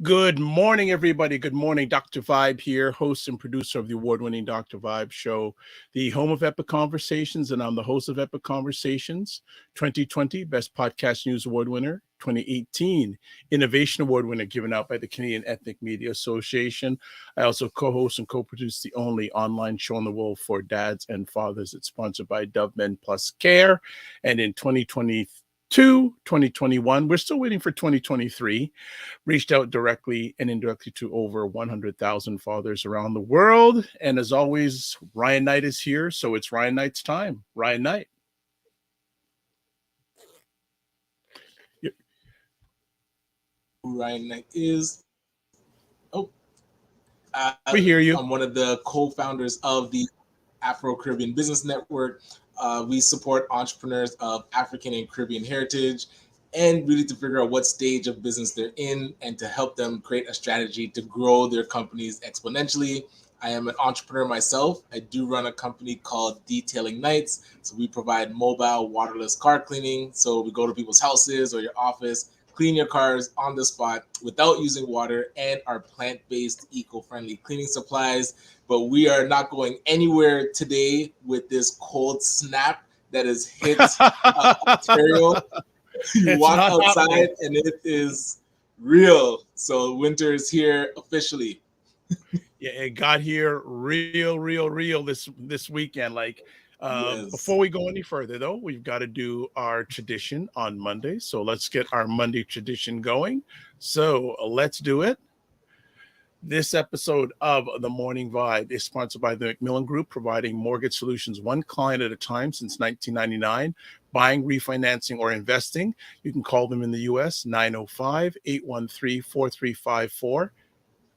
Good morning, everybody. Good morning. Dr. Vibe here, host and producer of the award-winning Dr. Vibe show, the home of Epic Conversations, and I'm the host of Epic Conversations, 2020 Best Podcast News Award winner, 2018 Innovation Award winner given out by the Canadian Ethnic Media Association. I also co-host and co-produce the only online show in the world for dads and fathers. It's sponsored by Dove Men Plus Care. And in 2021, we're still waiting for 2023, reached out directly and indirectly to over 100,000 fathers around the world. And as always, Ryan Knight is here, so it's Ryan Knight's time. Ryan Knight. Ryan Knight is. We hear you. I'm one of the co-founders of the Afro-Caribbean Business Network. We support entrepreneurs of African and Caribbean heritage, and really to figure out what stage of business they're in and to help them create a strategy to grow their companies exponentially. I am an entrepreneur myself. I do run a company called Detailing Nights. So we provide mobile waterless car cleaning. So we go to people's houses or your office, clean your cars on the spot without using water, and our plant-based eco-friendly cleaning supplies. But we are not going anywhere today with this cold snap that has hit Ontario. You walk outside and it is real. So winter is here officially. Yeah, it got here real this weekend. Yes. Before we go any further, though, we've got to do our tradition on Monday. So let's get our Monday tradition going. So let's do it. This episode of The Morning Vibe is sponsored by the Macmillan Group, providing mortgage solutions one client at a time since 1999. Buying, refinancing, or investing. You can call them in the U.S., 905-813-4354.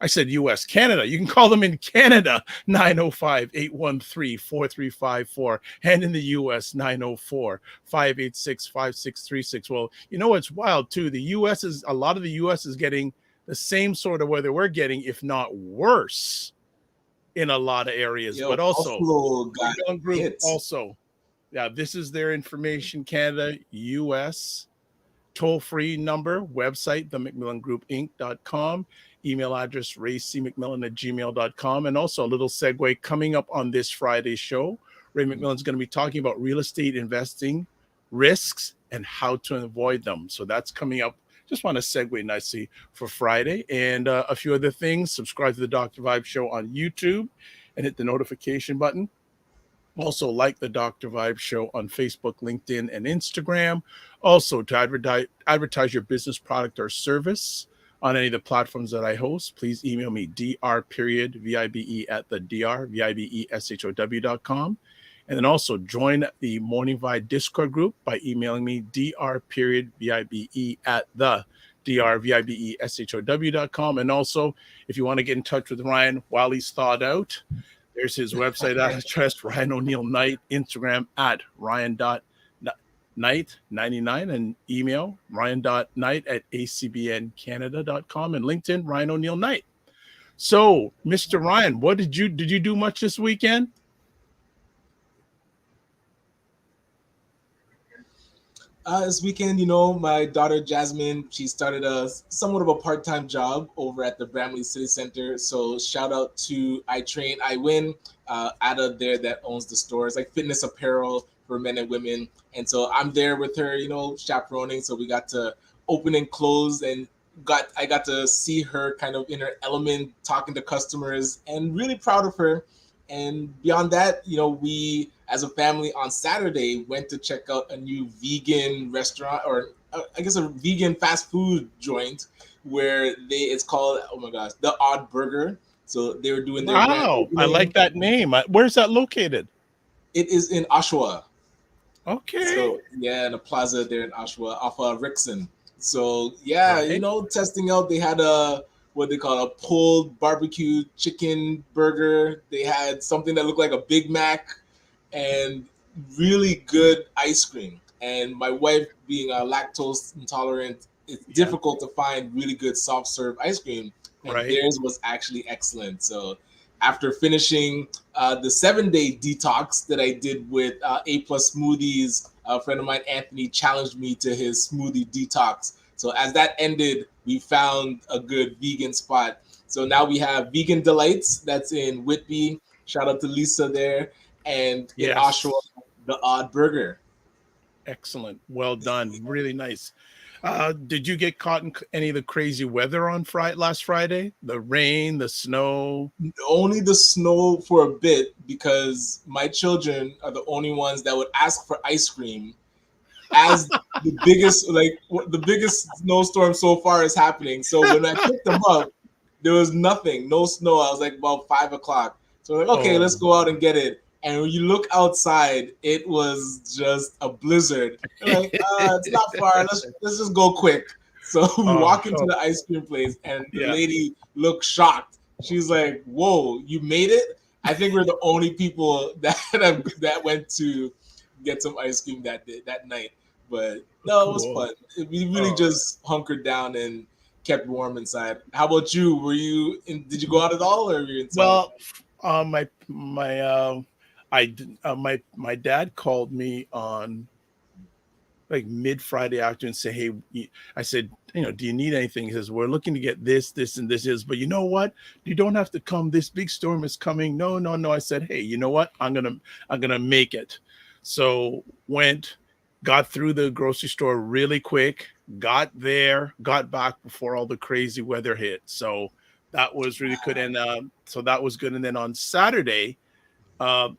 I said U.S., Canada. You can call them in Canada, 905-813-4354. And in the U.S., 904-586-5636. Well, you know what's wild, too? A lot of the U.S. is getting the same sort of weather we're getting, if not worse, in a lot of areas. But also, Group also, yeah, this is their information, Canada, U.S., toll-free number, website, themacmillangroupinc.com, email address, raycmcmillan@gmail.com. And also a little segue coming up on this Friday show. Ray McMillan's going to be talking about real estate investing risks and how to avoid them. So that's coming up. Just want to segue nicely for Friday. And a few other things. Subscribe to the Dr. Vibe Show on YouTube and hit the notification button. Also, like the Dr. Vibe Show on Facebook, LinkedIn, and Instagram. Also, to advertise your business product or service on any of the platforms that I host, please email me dr.vibe@thedrvibeshow.com. And then also join the Morning Vibe Discord group by emailing me dr.vibe@thedrvibeshow.com. And also, if you want to get in touch with Ryan while he's thawed out, there's his website address, Ryan Oneil Knight, Instagram at ryan.knight99, and email ryan.knight@acbncanada.com, and LinkedIn, Ryan Oneil Knight. So, Mr. Ryan, what did you do much this weekend? This weekend, my daughter Jasmine, she started somewhat of a part-time job over at the Bramley City Center. So shout out to I Train, I Win, Ada there that owns the stores, like fitness apparel for men and women. And so I'm there with her, chaperoning. So we got to open and close, and I got to see her kind of in her element, talking to customers, and really proud of her. And beyond that, we as a family on Saturday went to check out a new vegan restaurant, or I guess a vegan fast food joint, where it's called, oh my gosh, The Odd Burger. So they were doing their I like that name. Where's that located? It is in Oshawa. Okay. So yeah, in a plaza there in Oshawa, off of Rickson. So yeah, Right. testing out. They had what they call a pulled barbecue chicken burger. They had something that looked like a Big Mac, and really good ice cream. And my wife, being lactose intolerant, it's Yeah. difficult to find really good soft serve ice cream, and Right. theirs was actually excellent. So after finishing the 7-day detox that I did with A Plus Smoothies, a friend of mine, Anthony, challenged me to his smoothie detox. So as that ended, we found a good vegan spot. So now we have Vegan Delights that's in Whitby. Shout out to Lisa there. And in Oshawa, Yes. the Odd Burger. Excellent. Well done. Really nice. Did you get caught in any of the crazy weather on last Friday? The rain, the snow? Only the snow for a bit, because my children are the only ones that would ask for ice cream as the biggest snowstorm so far is happening. So when I picked them up, there was nothing, no snow. I was like about 5 o'clock. So I'm like, okay, let's Oh. go out and get it. And when you look outside, it was just a blizzard. They're like, it's not far. Let's just go quick. So we walk into the ice cream place, and the Yeah. lady looked shocked. She's like, "Whoa, you made it!" I think we're the only people that went to get some ice cream that night. But no, it was Cool. fun. We really Oh. just hunkered down and kept warm inside. How about you? Did you go out at all, or were you inside? Well, my dad called me on like mid Friday afternoon and say, "Hey," I said, "Do you need anything?" He says, "We're looking to get this, this, and this is, but you know what? You don't have to come. This big storm is coming." No, no, no. I said, "Hey, you know what? I'm gonna make it." So got through the grocery store really quick, got there, got back before all the crazy weather hit. So that was really good. And so that was good. And then on Saturday, uh,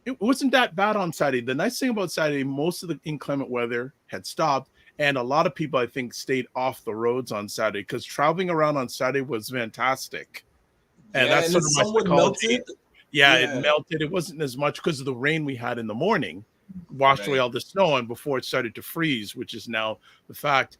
it wasn't that bad on Saturday. The nice thing about Saturday, most of the inclement weather had stopped, and a lot of people, I think, stayed off the roads on Saturday because traveling around on Saturday was fantastic. And Yeah, that's and sort of it's my somewhat psychology. melted. Yeah, it Yeah, melted. It wasn't as much because of the rain we had in the morning, washed away right. all the snow, and before it started to freeze, which is now the fact.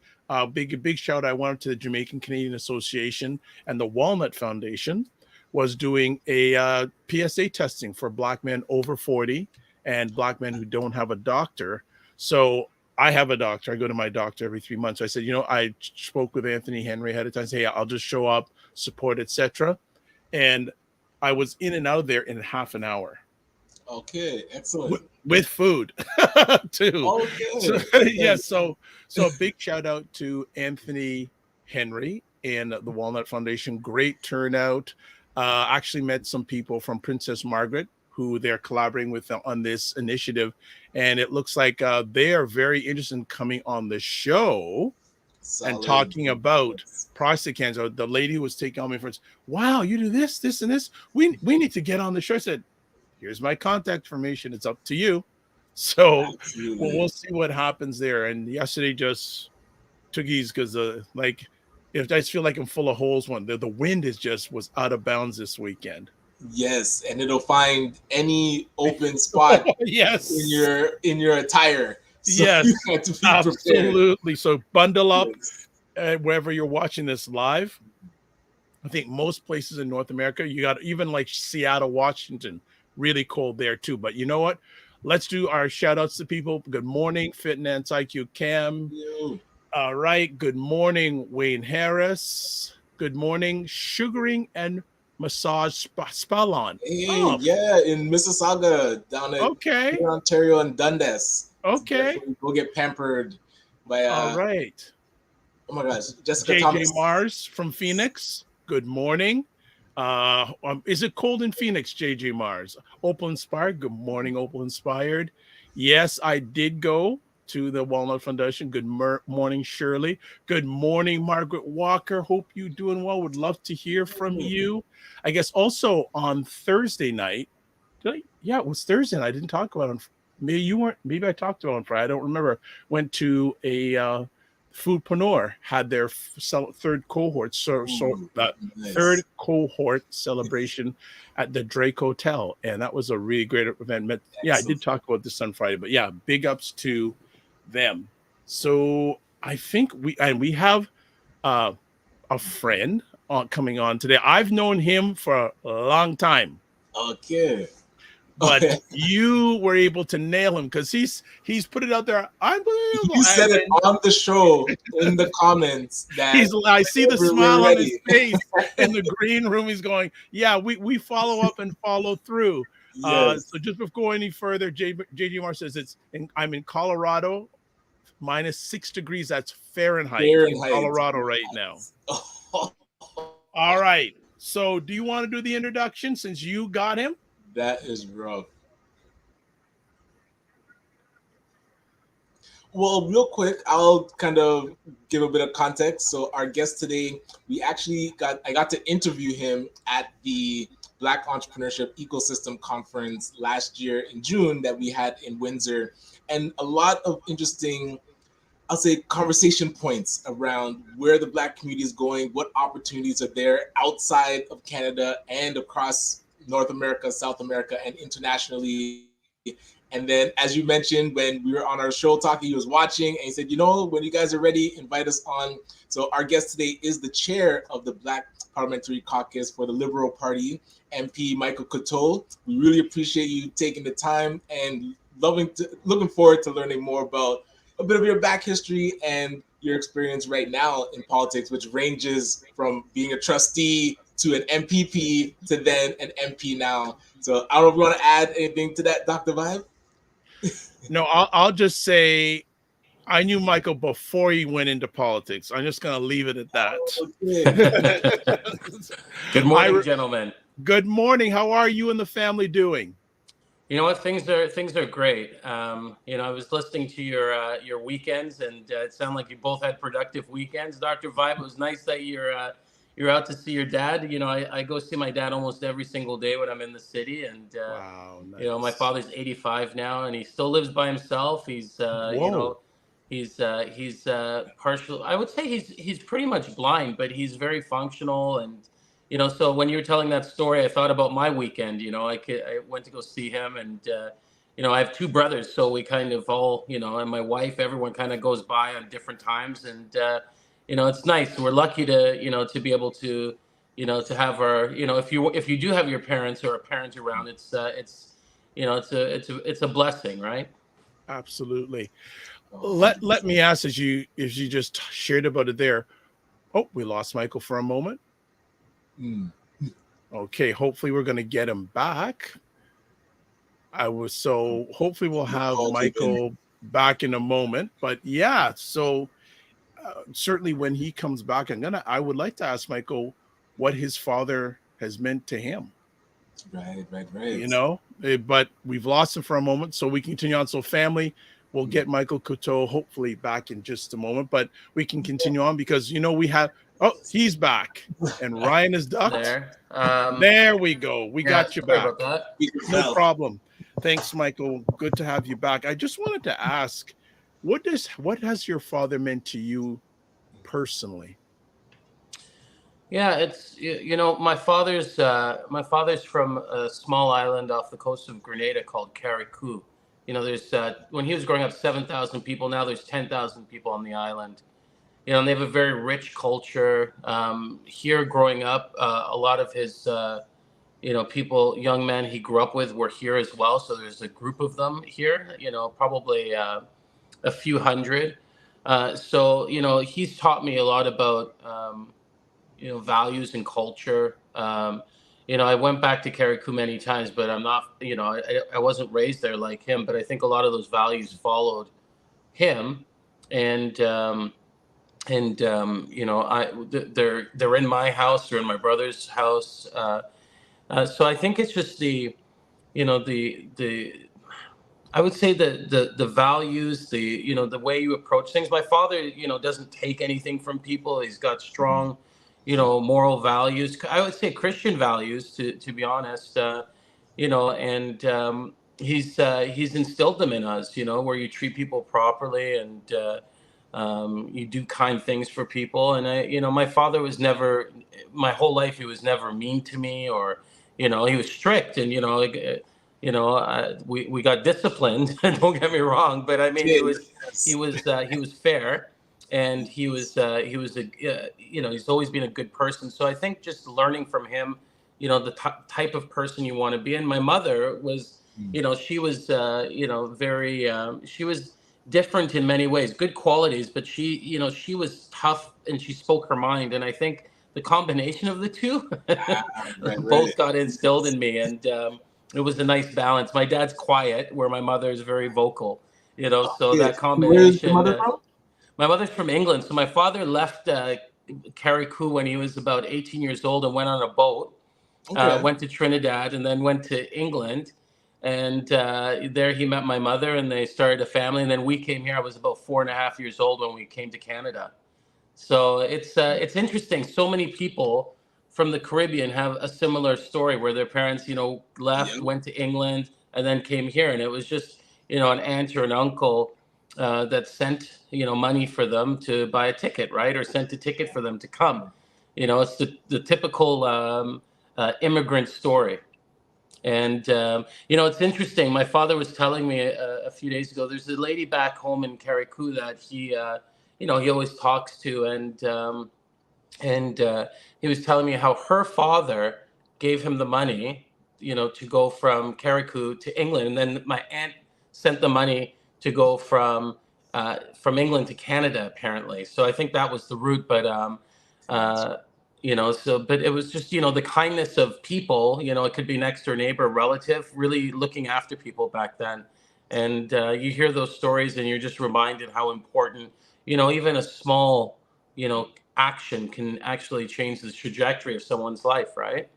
Big shout I wanted to the Jamaican Canadian Association and the Walnut Foundation was doing a PSA testing for Black men over 40 and Black men who don't have a doctor. So I have a doctor. I go to my doctor every 3 months. So I said, I spoke with Anthony Henry ahead of time. Say, hey, I'll just show up, support, etc. And I was in and out of there in half an hour Okay, excellent. with food too. So Okay, yeah, okay. so a big shout out to Anthony Henry and the Walnut Foundation. Great turnout. Actually met some people from Princess Margaret who they're collaborating with on this initiative, and it looks like they are very interested in coming on the show and Solid. talking about prostate cancer. The lady who was taking all my friends, wow, you do this, this, and this. We need to get on the show. I said, here's my contact information. It's up to you. So we'll Absolutely. see what happens there. And yesterday just took easy because if I just feel like I'm full of holes, the wind was out of bounds this weekend. Yes, and it'll find any open spot Yes. in your attire. So Yes, you have to be prepared. absolutely. So bundle up Yes. wherever you're watching this live. I think most places in North America, you got even like Seattle, Washington, really cold there too. But you know what? Let's do our shout outs to people. Good morning, Fitness IQ Cam. You. All right. Good morning, Wayne Harris. Good morning, Sugaring and Massage Spalon. Hey, Oh, yeah, in Mississauga, down at okay. here, Ontario, and Dundas. Okay. Definitely go get pampered by All right. oh my gosh, Jessica JJ Thomas. Mars from Phoenix. Good morning. Is it cold in Phoenix, JJ Mars? Opal Inspired. Good morning, Opal Inspired. Yes, I did go to the Walnut Foundation. Good morning, Shirley. Good morning, Margaret Walker. Hope you doing well. Would love to hear from you. I guess also on Thursday night. Yeah, it was Thursday. I didn't talk about it. Maybe you weren't. Maybe I talked about it on Friday. I don't remember. Went to a Foodpreneur had their third cohort, so that third Nice. cohort celebration at the Drake Hotel, and that was a really great event. Yeah, I did Excellent. talk about this on Friday, but yeah, big ups to them. So I think we have a friend coming on today. I've known him for a long time. Okay. But you were able to nail him because he's put it out there. Unbelievable. You said it on the show in the comments that I see the smile on his face in the green room. He's going, yeah, we follow up and follow through. Yes. So just before any further, JG Mar says I'm in Colorado, -6 degrees. That's Fahrenheit in Colorado right now. All right. So do you want to do the introduction since you got him? That is rough. Well, real quick, I'll kind of give a bit of context. So our guest today, I got to interview him at the Black Entrepreneurship Ecosystem Conference last year in June that we had in Windsor, and a lot of interesting, I'll say, conversation points around where the Black community is going, what opportunities are there outside of Canada and across North America, South America, and internationally. And then, as you mentioned, when we were on our show talking, he was watching and he said, when you guys are ready, invite us on. So our guest today is the chair of the Black Parliamentary Caucus for the Liberal Party, MP Michael Couteau. We really appreciate you taking the time and looking forward to learning more about a bit of your back history and your experience right now in politics, which ranges from being a trustee to an MPP to then an MP now. So I don't know if you want to add anything to that, Dr. Vibe. No, I'll just say I knew Michael before he went into politics. I'm just going to leave it at that. Okay. Good morning, gentlemen. Good morning. How are you and the family doing? You know what? Things are great. I was listening to your weekends, and it sounded like you both had productive weekends. Dr. Vibe, it was nice that you're out to see your dad. I go see my dad almost every single day when I'm in the city, and wow, nice. My father's 85 now, and he still lives by himself. He's he's partial. I would say he's pretty much blind, but he's very functional. And so when you were telling that story, I thought about my weekend. I went to go see him, and I have two brothers, so we kind of all and my wife, everyone kind of goes by on different times, and it's nice. We're lucky to to be able to to have our if you do have your parents or a parent around, it's a blessing, right? Absolutely. Let me ask, as you just shared about it there. Oh, we lost Michael for a moment. Okay, hopefully we're going to get him back. Hopefully we'll have Michael back in a moment. But yeah, so certainly when he comes back, I would like to ask Michael what his father has meant to him. Right. But we've lost him for a moment, so we continue on. So family, we'll get Michael Couteau hopefully back in just a moment, but we can continue on because we have. Oh, he's back, and Ryan is ducked. There we go. We got you back. No problem. Thanks, Michael. Good to have you back. I just wanted to ask, what has your father meant to you personally? Yeah, it's my father's from a small island off the coast of Grenada called Carriacou. There's when he was growing up, 7,000 people. Now there's 10,000 people on the island. And they have a very rich culture. Here, growing up, a lot of his young men he grew up with were here as well. So there's a group of them here. Probably a few hundred. So he's taught me a lot about values and culture. I went back to Carriacou many times, but I'm not, I wasn't raised there like him, but I think a lot of those values followed him. And they're in my house, they're in my brother's house. So I think it's just I would say the values, the way you approach things. My father, doesn't take anything from people. He's got strong, moral values. I would say Christian values, to be honest. He's instilled them in us. Where you treat people properly and you do kind things for people. And my father was never, my whole life, he was never mean to me, or he was strict, and we got disciplined. Don't get me wrong, but I mean, he was fair. and he was a he's always been a good person. So I think just learning from him, the type of person you want to be. And my mother was, she was very she was different in many ways, good qualities, but she was tough and she spoke her mind. And I think the combination of the two both got instilled in me, and it was a nice balance. My dad's quiet, where my mother is very vocal. So that combination. Where's your mother from? My mother's from England. So my father left Carriacou when he was about 18 years old and went on a boat, went to Trinidad, and then went to England. And there he met my mother, and they started a family. And then we came here. I was about 4.5 years old when we came to Canada. So it's interesting. So many people from the Caribbean have a similar story where their parents, left, went to England, and then came here. And it was just, an aunt or an uncle that sent, money for them to buy a ticket, right? Or sent a ticket for them to come. It's the typical immigrant story. And, it's interesting. My father was telling me a few days ago, there's a lady back home in Carriacou that he always talks to. And he was telling me how her father gave him the money, to go from Carriacou to England. And then my aunt sent the money to go from England to Canada, apparently. So I think that was the route. But, but it was just, the kindness of people, it could be next door neighbor, relative, really looking after people back then. And you hear those stories and you're just reminded how important, even a small, action can actually change the trajectory of someone's life, right?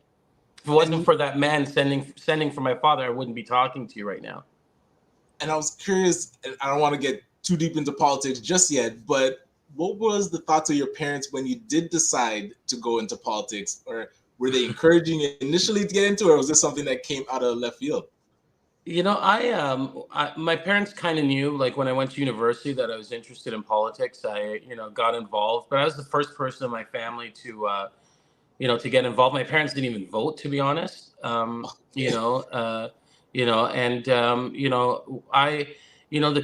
If it wasn't for that man sending for my father, I wouldn't be talking to you right now. And I was curious, and I don't want to get too deep into politics just yet, but what was the thoughts of your parents when you did decide to go into politics? Or were they encouraging you initially to get into it, or was this something that came out of left field? My parents kind of knew, like, when I went to university that I was interested in politics. I, got involved, but I was the first person in my family to get involved. My parents didn't even vote, to be honest. The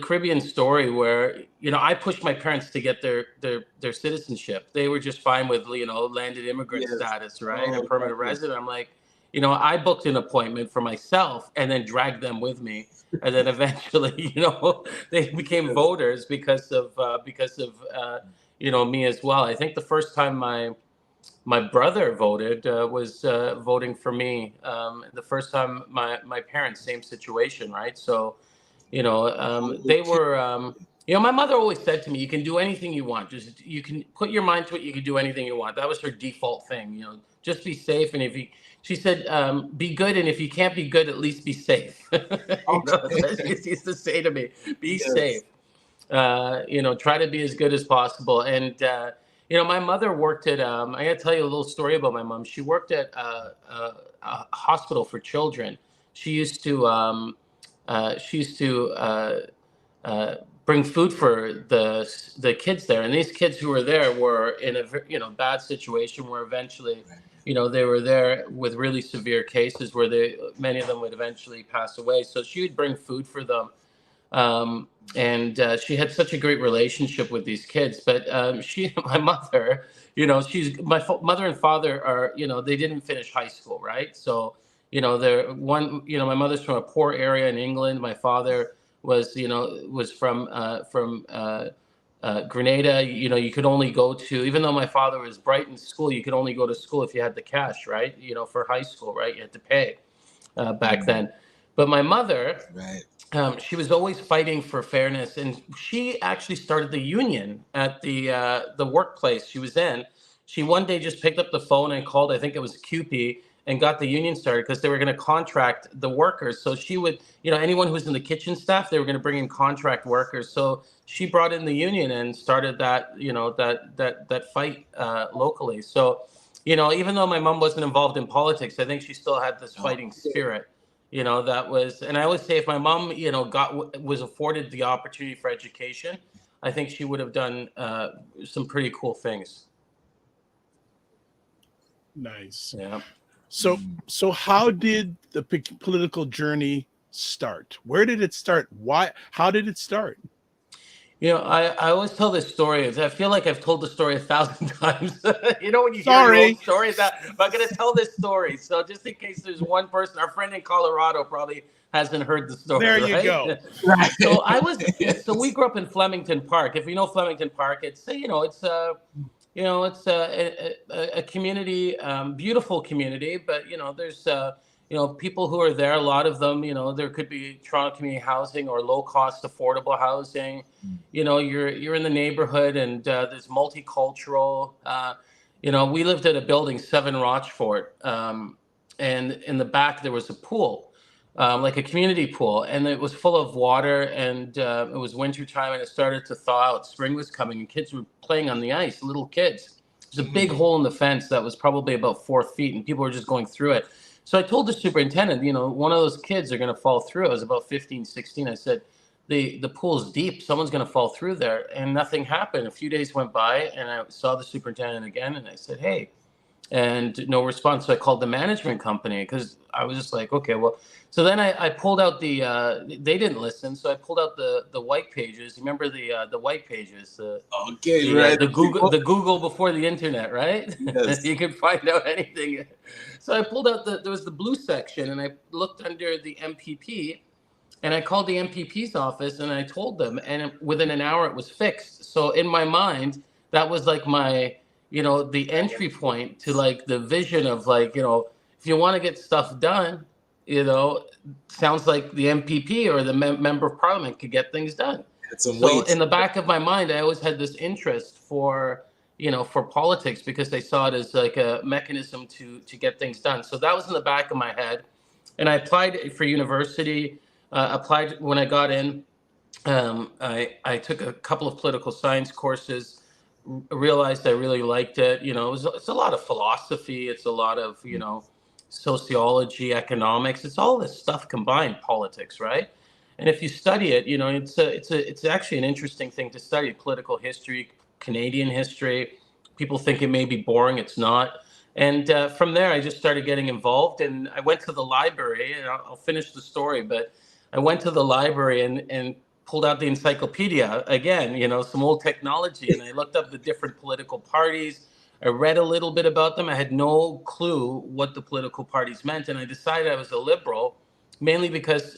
Caribbean story where, I pushed my parents to get their citizenship. They were just fine with, landed immigrant status, right? A permanent resident. I'm like, I booked an appointment for myself and then dragged them with me. And then eventually, they became voters because of me as well. I think the first time my brother voted was voting for me. The first time my parents, same situation, right? So, they were, my mother always said to me, you can do anything you want. Just, you can put your mind to it. You can do anything you want. That was her default thing, just be safe. And she said, be good. And if you can't be good, at least be safe. She used to say to me, be safe, try to be as good as possible. And, my mother worked at, I got to tell you a little story about my mom. She worked at a hospital for children. She used to bring food for the kids there, and these kids who were there were in a bad situation where eventually, they were there with really severe cases where many of them would eventually pass away. So she would bring food for them, and she had such a great relationship with these kids. But my mother, mother and father are, they didn't finish high school, right? So. My mother's from a poor area in England. My father was from Grenada. You could only go to, even though my father was bright in school, you could only go to school if you had the cash, right? For high school, right? You had to pay back then. But my mother, she was always fighting for fairness, and she actually started the union at the workplace she was in. She one day just picked up the phone and called, I think it was QP, and got the union started because they were going to contract the workers. So she would, anyone who was in the kitchen staff, they were going to bring in contract workers. So she brought in the union and started that, that fight locally. So, even though my mom wasn't involved in politics, I think she still had this fighting spirit. That was, and I always say, if my mom, was afforded the opportunity for education, I think she would have done some pretty cool things. Nice. Yeah. So how did the political journey start? Where did it start? Why? How did it start? I always tell this story. I feel like I've told the story 1,000 times. When you hear your own Sorry. stories, but I'm going to tell this story. So just in case there's one person, our friend in Colorado probably hasn't heard the story. There you right? go. Right. So we grew up in Flemington Park. If you know Flemington Park, it's a community, beautiful community, but there's people who are there. A lot of them, there could be Toronto community housing or low cost affordable housing. You're in the neighborhood, and there's multicultural. We lived at a building, 7 Rochfort, and in the back there was a pool, like a community pool, and it was full of water, and it was winter time, and it started to thaw out. Spring was coming, and kids were playing on the ice, little kids. There's a big hole in the fence that was probably about 4 feet, and people were just going through it. So I told the superintendent, one of those kids are going to fall through. I was about 15, 16. I said, the pool's deep. Someone's going to fall through there. And nothing happened. A few days went by, and I saw the superintendent again, and I said, hey, and no response. So I called the management company, because I was just like, okay, well. So then I pulled out they didn't listen. So I pulled out the white pages. Remember the white pages? Right. The Google before the internet, right? Yes. You could find out anything. So I pulled out there was the blue section, and I looked under the MPP, and I called the MPP's office, and I told them, and within an hour it was fixed. So in my mind, that was like my, the entry point to like the vision of like, if you want to get stuff done, sounds like the MPP or the member of parliament could get things done. So in the back of my mind, I always had this interest for politics, because they saw it as like a mechanism to get things done. So that was in the back of my head. And I applied for university, applied when I got in. I took a couple of political science courses, realized I really liked it. It's a lot of philosophy. It's a lot of, sociology, economics. It's all this stuff combined, politics, right? And if you study it, it's actually an interesting thing to study. Political history, Canadian history. People think it may be boring. It's not. And from there, I just started getting involved, and I went to the library, and I'll finish the story, but I went to the library and pulled out the encyclopedia again, some old technology, and I looked up the different political parties. I read a little bit about them. I had no clue what the political parties meant, and I decided I was a liberal, mainly because,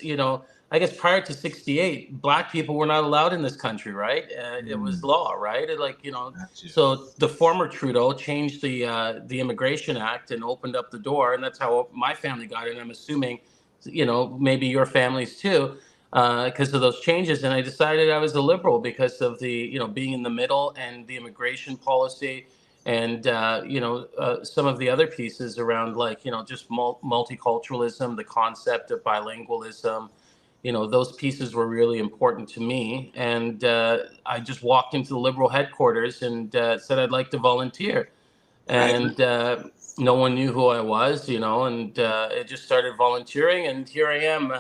I guess prior to 68, Black people were not allowed in this country, right? It was law, right? So the former Trudeau changed the Immigration Act and opened up the door, and that's how my family got in. I'm assuming, maybe your families too, because of those changes. And I decided I was a liberal because of the, being in the middle and the immigration policy, and some of the other pieces around, like, just multiculturalism, the concept of bilingualism. Those pieces were really important to me. And I just walked into the Liberal headquarters and said I'd like to volunteer. And no one knew who I was, and it just started volunteering. And here I am,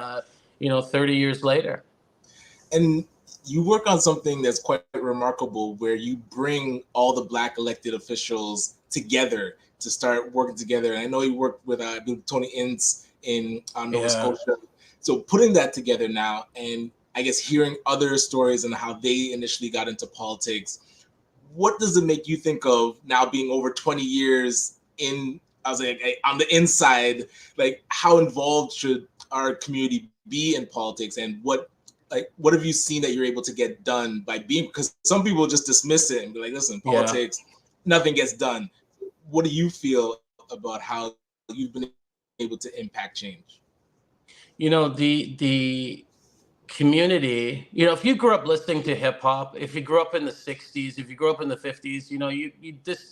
30 years later. And you work on something that's quite remarkable, where you bring all the Black elected officials together to start working together. And I know you worked with Tony Ince in Nova Scotia. So putting that together now, and I guess hearing other stories and how they initially got into politics, what does it make you think of now, being over 20 years in, I was like, on the inside, like how involved should our community be in politics, and what have you seen that you're able to get done by being, because some people just dismiss it and be like, listen, politics, nothing gets done. What do you feel about how you've been able to impact change? The community, if you grew up listening to hip hop, if you grew up in the 60s, if you grew up in the 50s,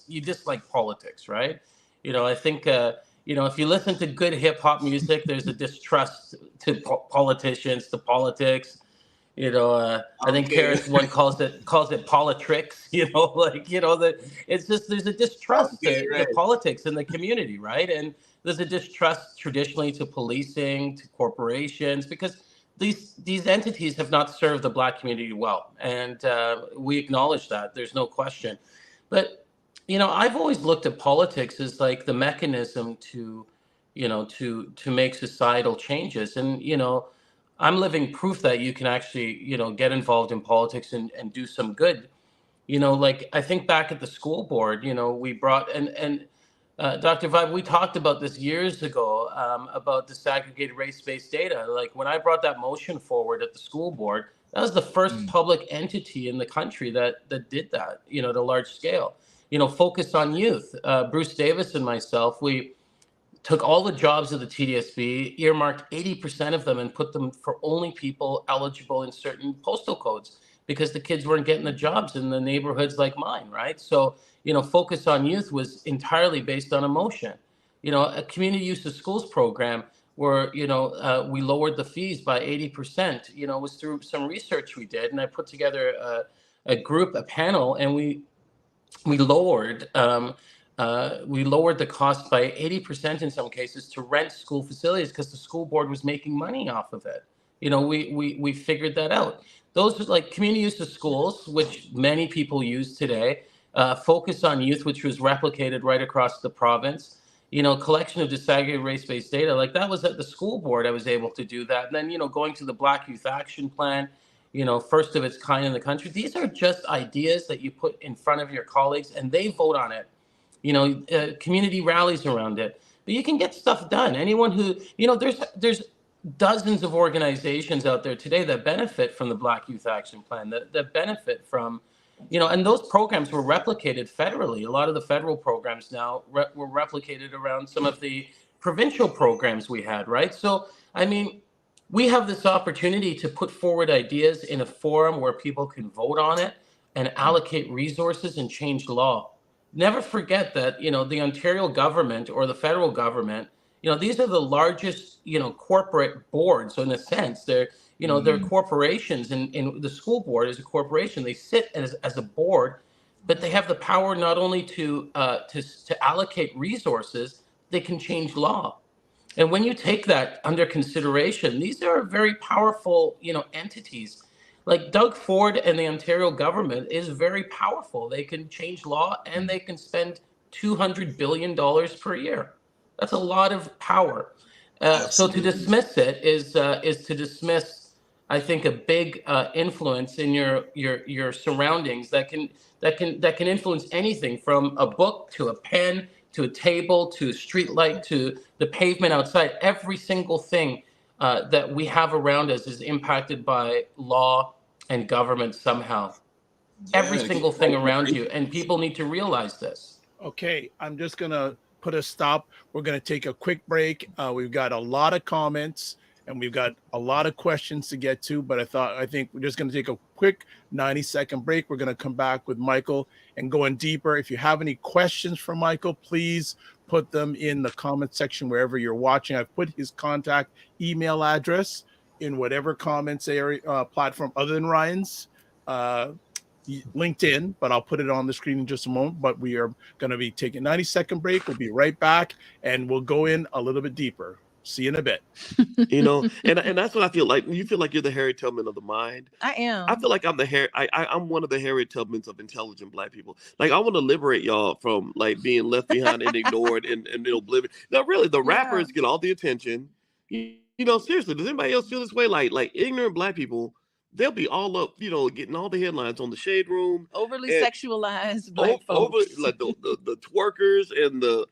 you dislike politics, right? I think, if you listen to good hip hop music, there's a distrust to politicians, to politics. I think Karis one calls it politricks, it's just, there's a distrust to politics in the community, right? And there's a distrust traditionally to policing, to corporations, because these entities have not served the Black community well. And we acknowledge that, there's no question. But, I've always looked at politics as like the mechanism to make societal changes. And, I'm living proof that you can actually, get involved in politics and do some good. Like I think back at the school board, we brought and Dr. Vibe, we talked about this years ago, about disaggregated race-based data. Like when I brought that motion forward at the school board, that was the first public entity in the country that did that, at a large scale. Focused on youth. Bruce Davis and myself, we took all the jobs of the TDSB, earmarked 80% of them, and put them for only people eligible in certain postal codes because the kids weren't getting the jobs in the neighborhoods like mine, right? So, Focus on Youth was entirely based on emotion. A community use of schools program where, we lowered the fees by 80%, was through some research we did. And I put together a panel, and we lowered the cost by 80% in some cases to rent school facilities because the school board was making money off of it. We figured that out. Those are like community use of schools, which many people use today. Focus on Youth, which was replicated right across the province. Collection of disaggregated race-based data. Like that was at the school board. I was able to do that. And then, going to the Black Youth Action Plan, first of its kind in the country. These are just ideas that you put in front of your colleagues and they vote on it. Community rallies around it. But you can get stuff done. Anyone who, there's dozens of organizations out there today that benefit from the Black Youth Action Plan, that benefit from, and those programs were replicated federally. A lot of the federal programs now were replicated around some of the provincial programs we had, right? So, we have this opportunity to put forward ideas in a forum where people can vote on it and allocate resources and change law. Never forget that, the Ontario government or the federal government, these are the largest, corporate boards. So in a sense, they're corporations, and the school board is a corporation. They sit as a board, but they have the power not only to allocate resources, they can change law. And when you take that under consideration, these are very powerful, entities. Like Doug Ford and the Ontario government is very powerful. They can change law and they can spend $200 billion per year. That's a lot of power. So to dismiss it is to dismiss, I think, a big influence in your surroundings that can influence anything from a book to a pen to a table, to a street light, to the pavement outside. Every single thing that we have around us is impacted by law and government somehow. Yeah, every single thing around you. And people need to realize this. Okay, I'm just going to put a stop. We're going to take a quick break. We've got a lot of comments and we've got a lot of questions to get to, but I think we're just going to take a quick 90-second break. We're going to come back with Michael and go in deeper. If you have any questions for Michael, please put them in the comment section wherever you're watching. I've put his contact email address in whatever comments area platform other than Ryan's LinkedIn, but I'll put it on the screen in just a moment. But we are going to be taking a 90-second break. We'll be right back and we'll go in a little bit deeper. See you in a bit. And that's what I feel like. You feel like you're the Harriet Tubman of the mind. I am. I feel like I'm I'm one of the Harriet Tubmans of intelligent Black people. Like I want to liberate y'all from like being left behind and ignored and oblivion. No, really, the rappers get all the attention. Seriously, does anybody else feel this way? Like ignorant Black people, they'll be all up, getting all the headlines on the Shade Room. Overly sexualized Black folks. Over like the twerkers and the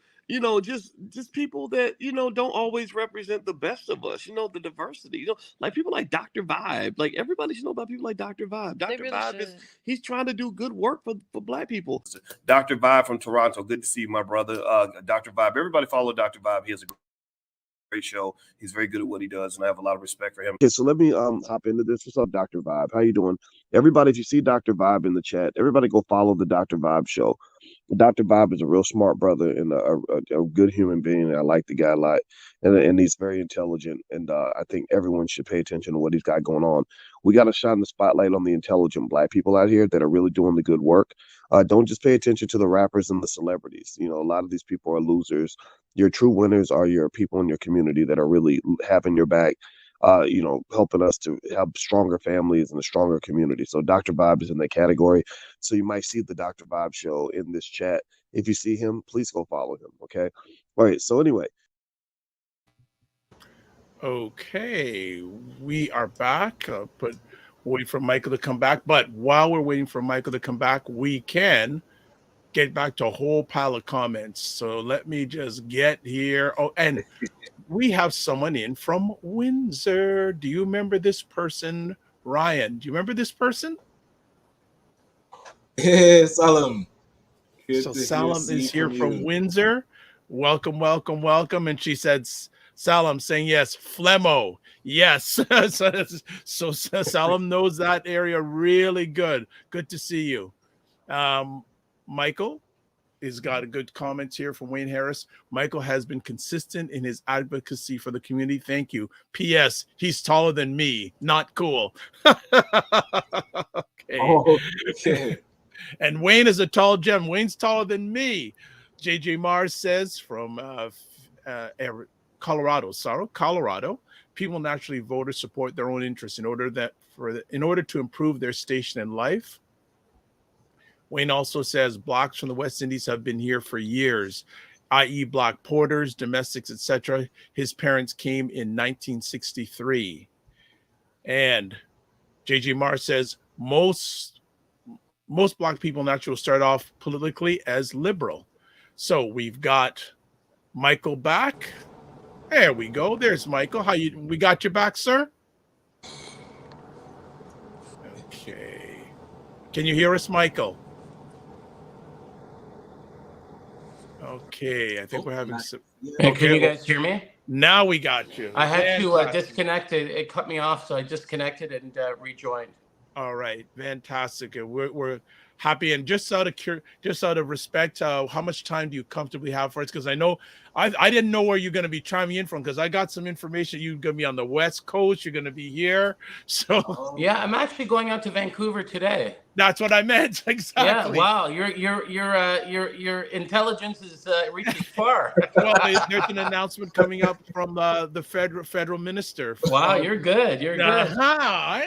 just people that don't always represent the best of us, the diversity, like people like Dr. Vibe. Like everybody should know about people like Dr. Vibe. Dr. Vibe he's trying to do good work for Black people. Dr. Vibe from Toronto, good to see you, my brother. Dr. Vibe, everybody follow Dr. Vibe. He has a great show. He's very good at what he does, and I have a lot of respect for him. Okay, so let me hop into this. What's up, Dr. Vibe? How you doing? Everybody, if you see Dr. Vibe in the chat, everybody go follow the Dr. Vibe show. Dr. Vibe is a real smart brother and a good human being. I like the guy a lot, and he's very intelligent. And I think everyone should pay attention to what he's got going on. We got to shine the spotlight on the intelligent Black people out here that are really doing the good work. Don't just pay attention to the rappers and the celebrities. A lot of these people are losers. Your true winners are your people in your community that are really having your back. Helping us to have stronger families and a stronger community. So Dr. Vibe is in that category. So you might see the Dr. Vibe show in this chat. If you see him, please go follow him. Okay. All right. So anyway. Okay, we are back. But wait for Michael to come back. But while we're waiting for Michael to come back, we can get back to a whole pile of comments. So let me just get here. Oh, and we have someone in from Windsor. Do you remember this person, Ryan? Do you remember this person? Hey, Salam. So Salam is here from Windsor. Welcome, welcome, welcome. And she said, Salam saying yes, Flemmo. Yes. so Salam knows that area really good. Good to see you. Michael has got a good comments here from Wayne Harris. Michael has been consistent in his advocacy for the community. Thank you. P.S. He's taller than me. Not cool. Okay. Oh, okay. And Wayne is a tall gem. Wayne's taller than me. JJ Mars says from Colorado, people naturally vote or support their own interests in order to improve their station in life. Wayne also says blacks from the West Indies have been here for years, i.e. black porters, domestics, etc. His parents came in 1963. And JJ Mars says most black people naturally start off politically as liberal. So we've got Michael back. There we go. There's Michael. We got you back, sir? Okay. Can you hear us, Michael? Okay, I think we're having some. Hey, can you guys hear me? Now we got you. I had to disconnect it. It cut me off, so I disconnected and rejoined. All right, fantastic. We're happy, and just out of respect, how much time do you comfortably have for us? Because I know I didn't know where you're going to be chiming in from, because I got some information you're going to be on the West Coast, you're going to be here. So yeah, I'm actually going out to Vancouver today. That's what I meant. Exactly. Yeah. Wow. Your intelligence is reaching far. Well, there's an announcement coming up from the federal minister. Wow, you're good. You're good.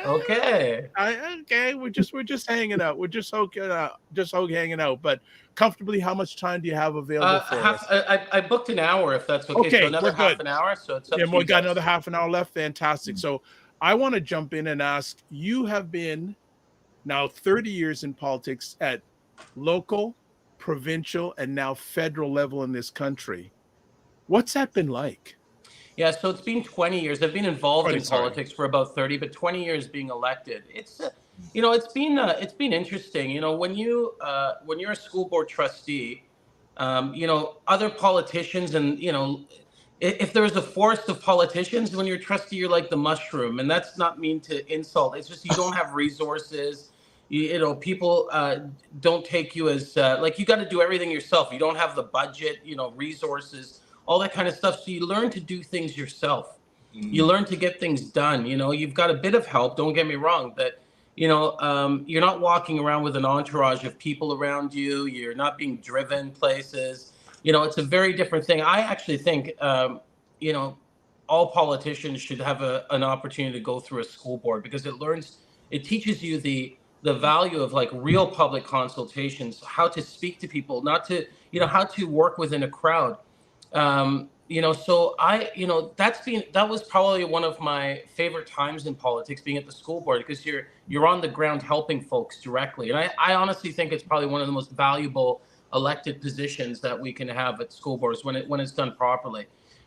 Okay. Okay. We're just hanging out. We're just hanging out. But comfortably, how much time do you have available for us? I booked an hour, if that's okay. So another half an hour. So it's up to we got another half an hour left. Fantastic. So I want to jump in and ask, you have been now 30 years in politics at local, provincial, and now federal level in this country. What's that been like? Yeah, so it's been 20 years. I've been involved in politics for about 30, but 20 years being elected. It's it's been interesting. When you're a school board trustee, other politicians, and if there's a forest of politicians, when you're a trustee, you're like the mushroom, and that's not mean to insult. It's just you don't have resources. People don't take you as you got to do everything yourself. You don't have the budget, resources, all that kind of stuff. So you learn to do things yourself. Mm-hmm. You learn to get things done. You've got a bit of help. Don't get me wrong, but you're not walking around with an entourage of people around you. You're not being driven places. It's a very different thing. I actually think, all politicians should have an opportunity to go through a school board, because it teaches you the value of real public consultations, how to speak to people, how to work within a crowd. So that was probably one of my favorite times in politics, being at the school board, because you're on the ground helping folks directly. And I honestly think it's probably one of the most valuable elected positions that we can have at school boards when it's done properly.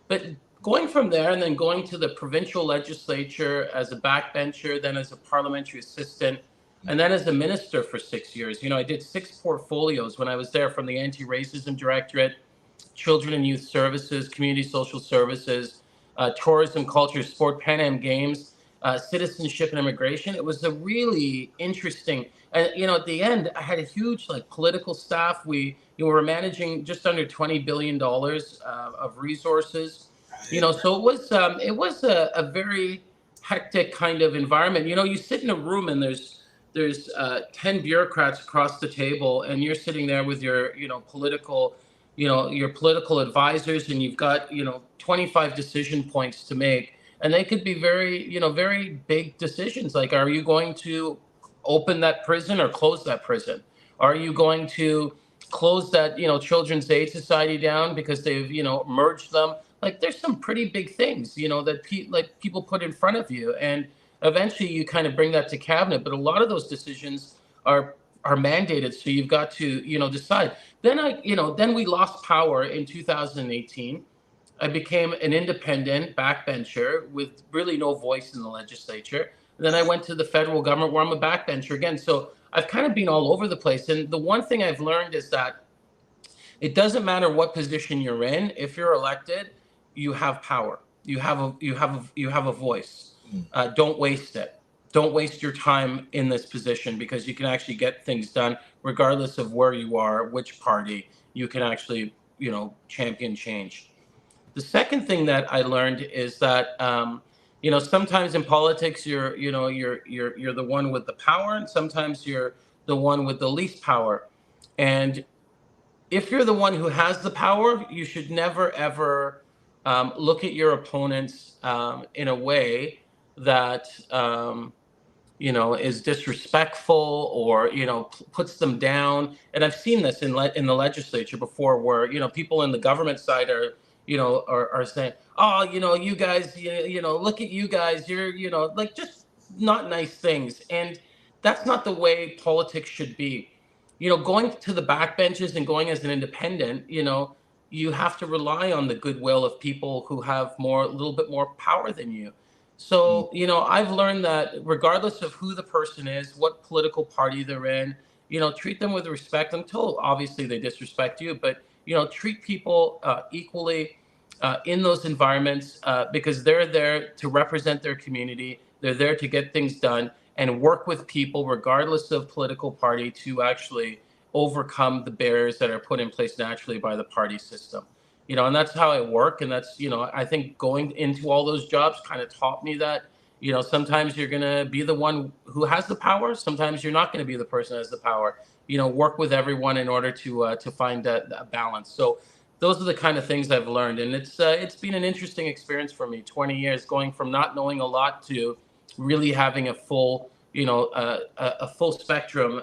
But going from there and then going to the provincial legislature as a backbencher, then as a parliamentary assistant, and then as a minister for 6 years. I did 6 portfolios when I was there, from the Anti-Racism Directorate, Children and Youth Services, Community Social Services, Tourism, Culture, Sport, Pan Am Games, Citizenship and Immigration. It was a really interesting, at the end, I had a huge political staff. We were managing just under $20 billion of resources. So it was a very hectic kind of environment. You sit in a room and there's 10 bureaucrats across the table, and you're sitting there with your political advisors, and you've got 25 decision points to make, and they could be very very big decisions, like, are you going to open that prison or close that prison? Are you going to close that Children's Aid Society down because they've merged them? like there's some pretty big things, that people put in front of you, and eventually you kind of bring that to cabinet. But a lot of those decisions are mandated, so you've got to decide. Then we lost power in 2018. I became an independent backbencher with really no voice in the legislature. And then I went to the federal government where I'm a backbencher again. So I've kind of been all over the place. And the one thing I've learned is that it doesn't matter what position you're in. If you're elected, you have power. You have a voice. Don't waste it. Don't waste your time in this position, because you can actually get things done regardless of where you are, which party. You can actually, champion change. The second thing that I learned is that, sometimes in politics, you're the one with the power, and sometimes you're the one with the least power. And if you're the one who has the power, you should never, ever look at your opponents in a way that, is disrespectful or, puts them down. And I've seen this in the legislature before, where, people in the government side are saying, oh, you guys, look at you guys, you're, like, just not nice things. And that's not the way politics should be. Going to the backbenches and going as an independent, you have to rely on the goodwill of people who have a little bit more power than you. So, I've learned that regardless of who the person is, what political party they're in, treat them with respect until obviously they disrespect you, but, treat people equally in those environments, because they're there to represent their community. They're there to get things done and work with people regardless of political party to actually overcome the barriers that are put in place naturally by the party system. And that's how I work. And that's, I think going into all those jobs kind of taught me that, sometimes you're going to be the one who has the power. Sometimes you're not going to be the person who has the power. Work with everyone in order to find a balance. So those are the kind of things I've learned. And it's been an interesting experience for me, 20 years, going from not knowing a lot to really having a full, a full spectrum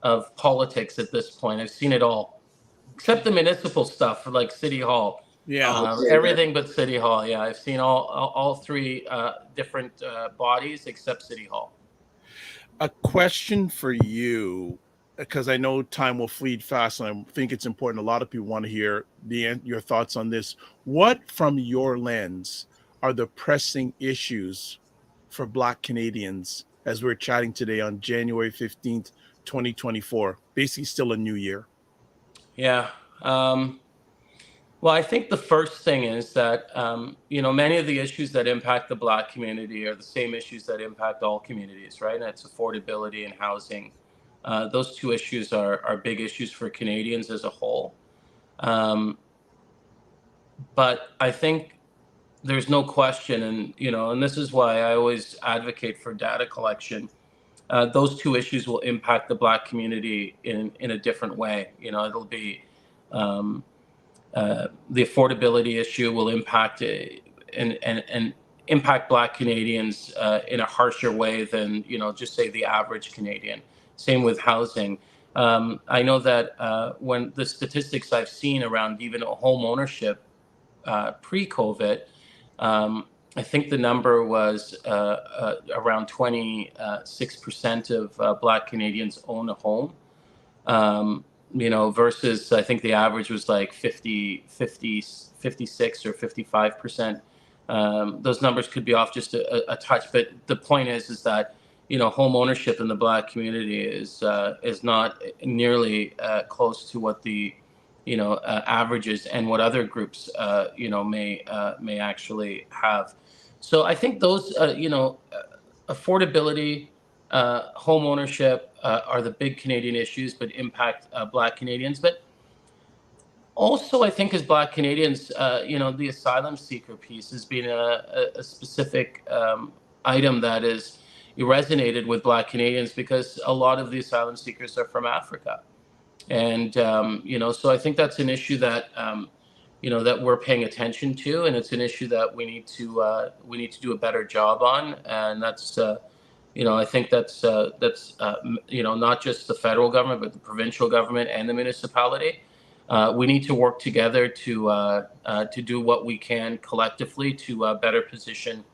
of politics at this point. I've seen it all, except the municipal stuff, like City Hall. Yeah, everything but City Hall. Yeah, I've seen all three different bodies except City Hall. A question for you, because I know time will flee fast, and I think it's important. A lot of people want to hear your thoughts on this. What, from your lens, are the pressing issues for Black Canadians as we're chatting today on January 15th, 2024? Basically still a new year. Yeah. Well, I think the first thing is that, many of the issues that impact the Black community are the same issues that impact all communities, right? And it's affordability and housing. Those two issues are big issues for Canadians as a whole. But I think there's no question, and this is why I always advocate for data collection. Those two issues will impact the Black community in a different way. It'll be the affordability issue will impact and impact Black Canadians in a harsher way than just say the average Canadian. Same with housing. I know that when the statistics I've seen around even home ownership pre-COVID, I think the number was around 26% of Black Canadians own a home, versus I think the average was like 56 or 55%. Those numbers could be off just a touch, but the point is that home ownership in the Black community is not nearly close to what the averages and what other groups may actually have. So I think those affordability, home ownership are the big Canadian issues, but impact Black Canadians. But also, I think as Black Canadians, the asylum seeker piece has been a specific item that is resonated with Black Canadians, because a lot of the asylum seekers are from Africa. And, so I think that's an issue that, that we're paying attention to, and it's an issue that we need to do a better job on. And that's, I think that's not just the federal government, but the provincial government and the municipality. we need to work together to do what we can collectively to better position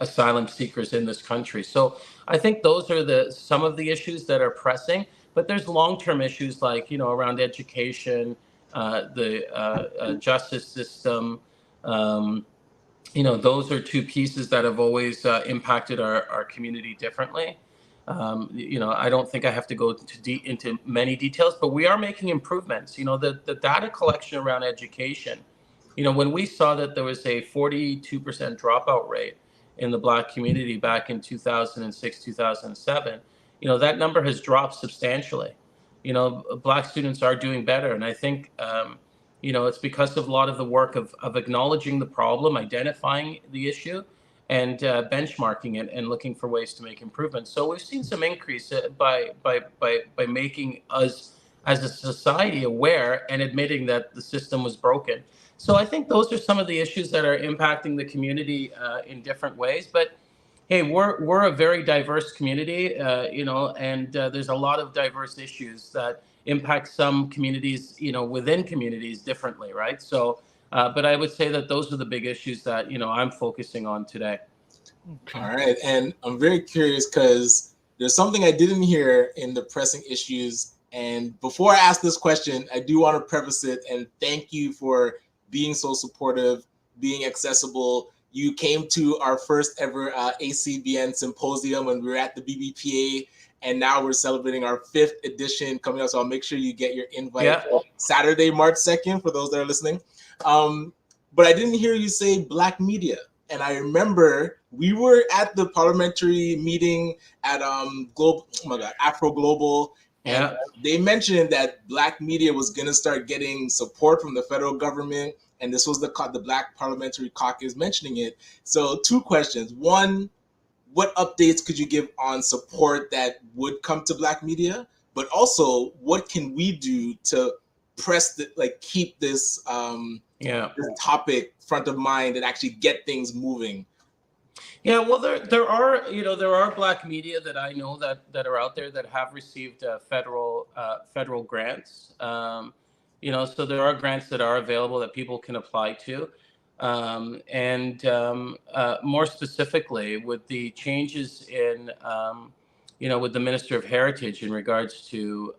asylum seekers in this country. So I think those are some of the issues that are pressing, but there's long-term issues like, around education, the justice system. Those are two pieces that have always impacted our community differently. I don't think I have to go into many details, but we are making improvements. The data collection around education, when we saw that there was a 42% dropout rate in the Black community back in 2006, 2007, that number has dropped substantially. Black students are doing better. And I think, it's because of a lot of the work of acknowledging the problem, identifying the issue, and benchmarking it and looking for ways to make improvements. So we've seen some increase by making us as a society aware and admitting that the system was broken. So I think those are some of the issues that are impacting the community in different ways. But hey, we're a very diverse community, and there's a lot of diverse issues that impact some communities, within communities differently, right? So, but I would say that those are the big issues that, I'm focusing on today. Okay. All right. And I'm very curious because there's something I didn't hear in the pressing issues. And before I ask this question, I do want to preface it and thank you for being so supportive, being accessible. You came to our first ever ACBN symposium when we were at the BBPA, and now we're celebrating our 5th edition coming up. So I'll make sure you get your invite Saturday, March 2nd, for those that are listening. But I didn't hear you say Black media. And I remember we were at the parliamentary meeting at Afro Global. And they mentioned that Black media was going to start getting support from the federal government. And this was the Black Parliamentary Caucus mentioning it. So 2 questions. One, what updates could you give on support that would come to Black media? But also, what can we do to keep this, this topic front of mind and actually get things moving? Yeah, well, there are Black media that I know that are out there that have received federal grants. So there are grants that are available that people can apply to. More specifically, with the changes in, with the Minister of Heritage in regards to,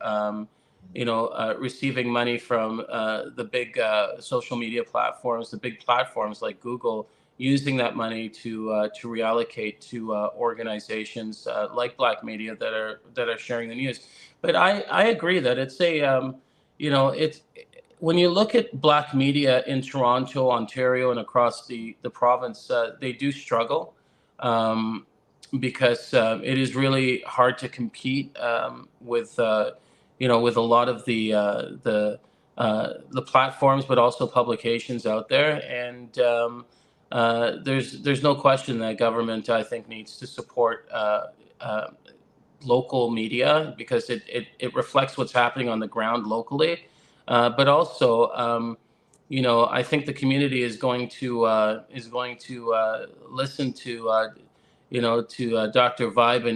receiving money from the big social media platforms, the big platforms like Google, using that money to reallocate to organizations like Black media that are sharing the news. But I agree that it's it's when you look at Black media in Toronto, Ontario, and across the province, they do struggle because it is really hard to compete with with a lot of the platforms, but also publications out there. And there's no question that government, I think, needs to support local media because it reflects what's happening on the ground locally. But also, I think the community is going to listen to Dr. Vibe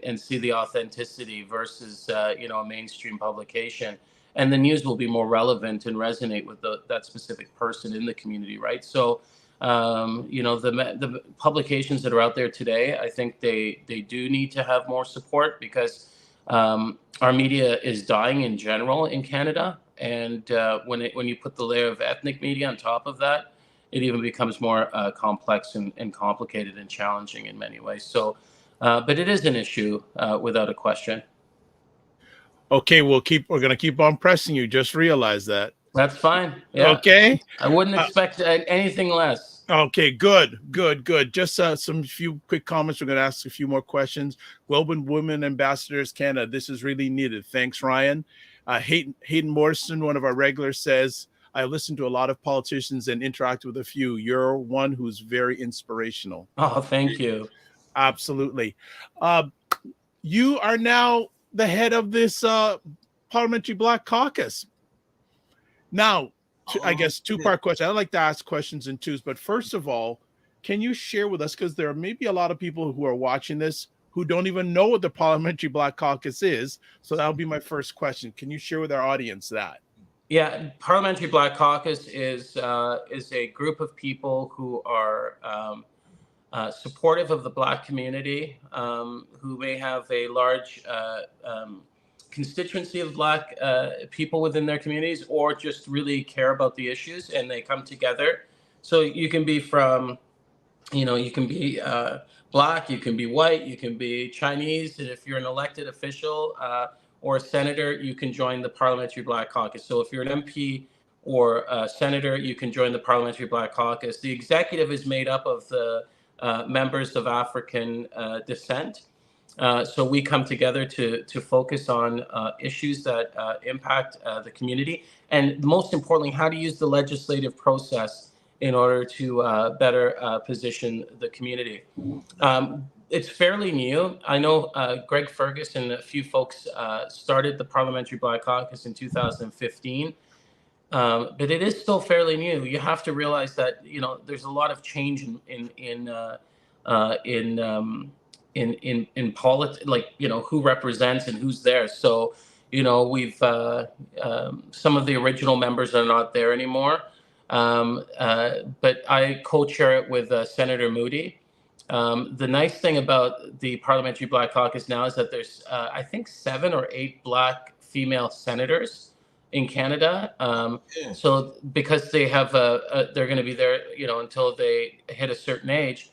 and see the authenticity versus a mainstream publication, and the news will be more relevant and resonate with that specific person in the community, right? So, the publications that are out there today, I think they do need to have more support because our media is dying in general in Canada. And when you put the layer of ethnic media on top of that, it even becomes more complex and complicated and challenging in many ways. So, but it is an issue without a question. Okay, we're going to keep on pressing you. Just realize that. That's fine. Yeah. Okay. I wouldn't expect anything less. Okay, good. Just some few quick comments. We're going to ask a few more questions. Global Women Ambassadors Canada, this is really needed. Thanks, Ryan. Hayden Morrison, one of our regulars, says, I listen to a lot of politicians and interact with a few. You're one who's very inspirational. Oh, thank you. Absolutely. You are now the head of this Parliamentary Black Caucus. Now, I guess 2-part question. I like to ask questions in twos, but first of all, can you share with us, because there are maybe a lot of people who are watching this who don't even know what the Parliamentary Black Caucus is. So that'll be my first question. Can you share with our audience that? Yeah, Parliamentary Black Caucus is a group of people who are supportive of the Black community, who may have a large constituency of Black people within their communities, or just really care about the issues, and they come together. So you can be from, you can be Black, you can be white, you can be Chinese, and if you're an elected official or a senator, you can join the Parliamentary Black Caucus. So if you're an MP or a senator, you can join the Parliamentary Black Caucus. The executive is made up of the members of African descent. So we come together to focus on issues that impact the community, and most importantly, how to use the legislative process in order to better position the community. It's fairly new. I know Greg Fergus and a few folks started the Parliamentary Black Caucus in 2015. But it is still fairly new. You have to realize that there's a lot of change in politics, like who represents and who's there. So we've some of the original members are not there anymore, but I co-chair it with Senator Moody. The nice thing about the Parliamentary Black Caucus now is that there's I think 7 or 8 Black female senators in Canada. So because they have they're going to be there, until they hit a certain age,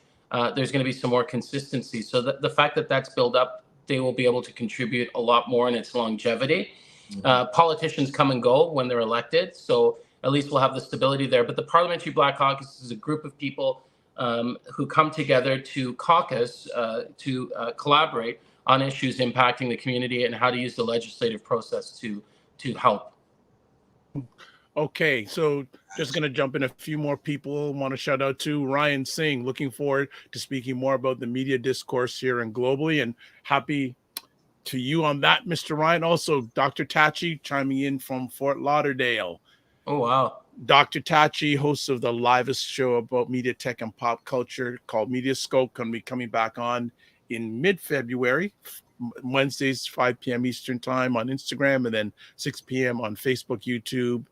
there's going to be some more consistency. So the fact that that's built up, they will be able to contribute a lot more in its longevity. Politicians come and go when they're elected, so at least we'll have the stability there. But the Parliamentary Black Caucus is a group of people who come together to caucus, to collaborate on issues impacting the community and how to use the legislative process to help. Okay, so just going to jump in a few more people. Want to shout out to Ryan Singh. Looking forward to speaking more about the media discourse here and globally, and happy to you on that, Mr. Ryan. Also, Dr. Tachi chiming in from Fort Lauderdale. Oh, wow. Dr. Tachi, host of the livest show about media, tech, and pop culture called Media Scope, going to be coming back on in mid-February, Wednesdays, 5 p.m. Eastern time on Instagram, and then 6 p.m. on Facebook, YouTube,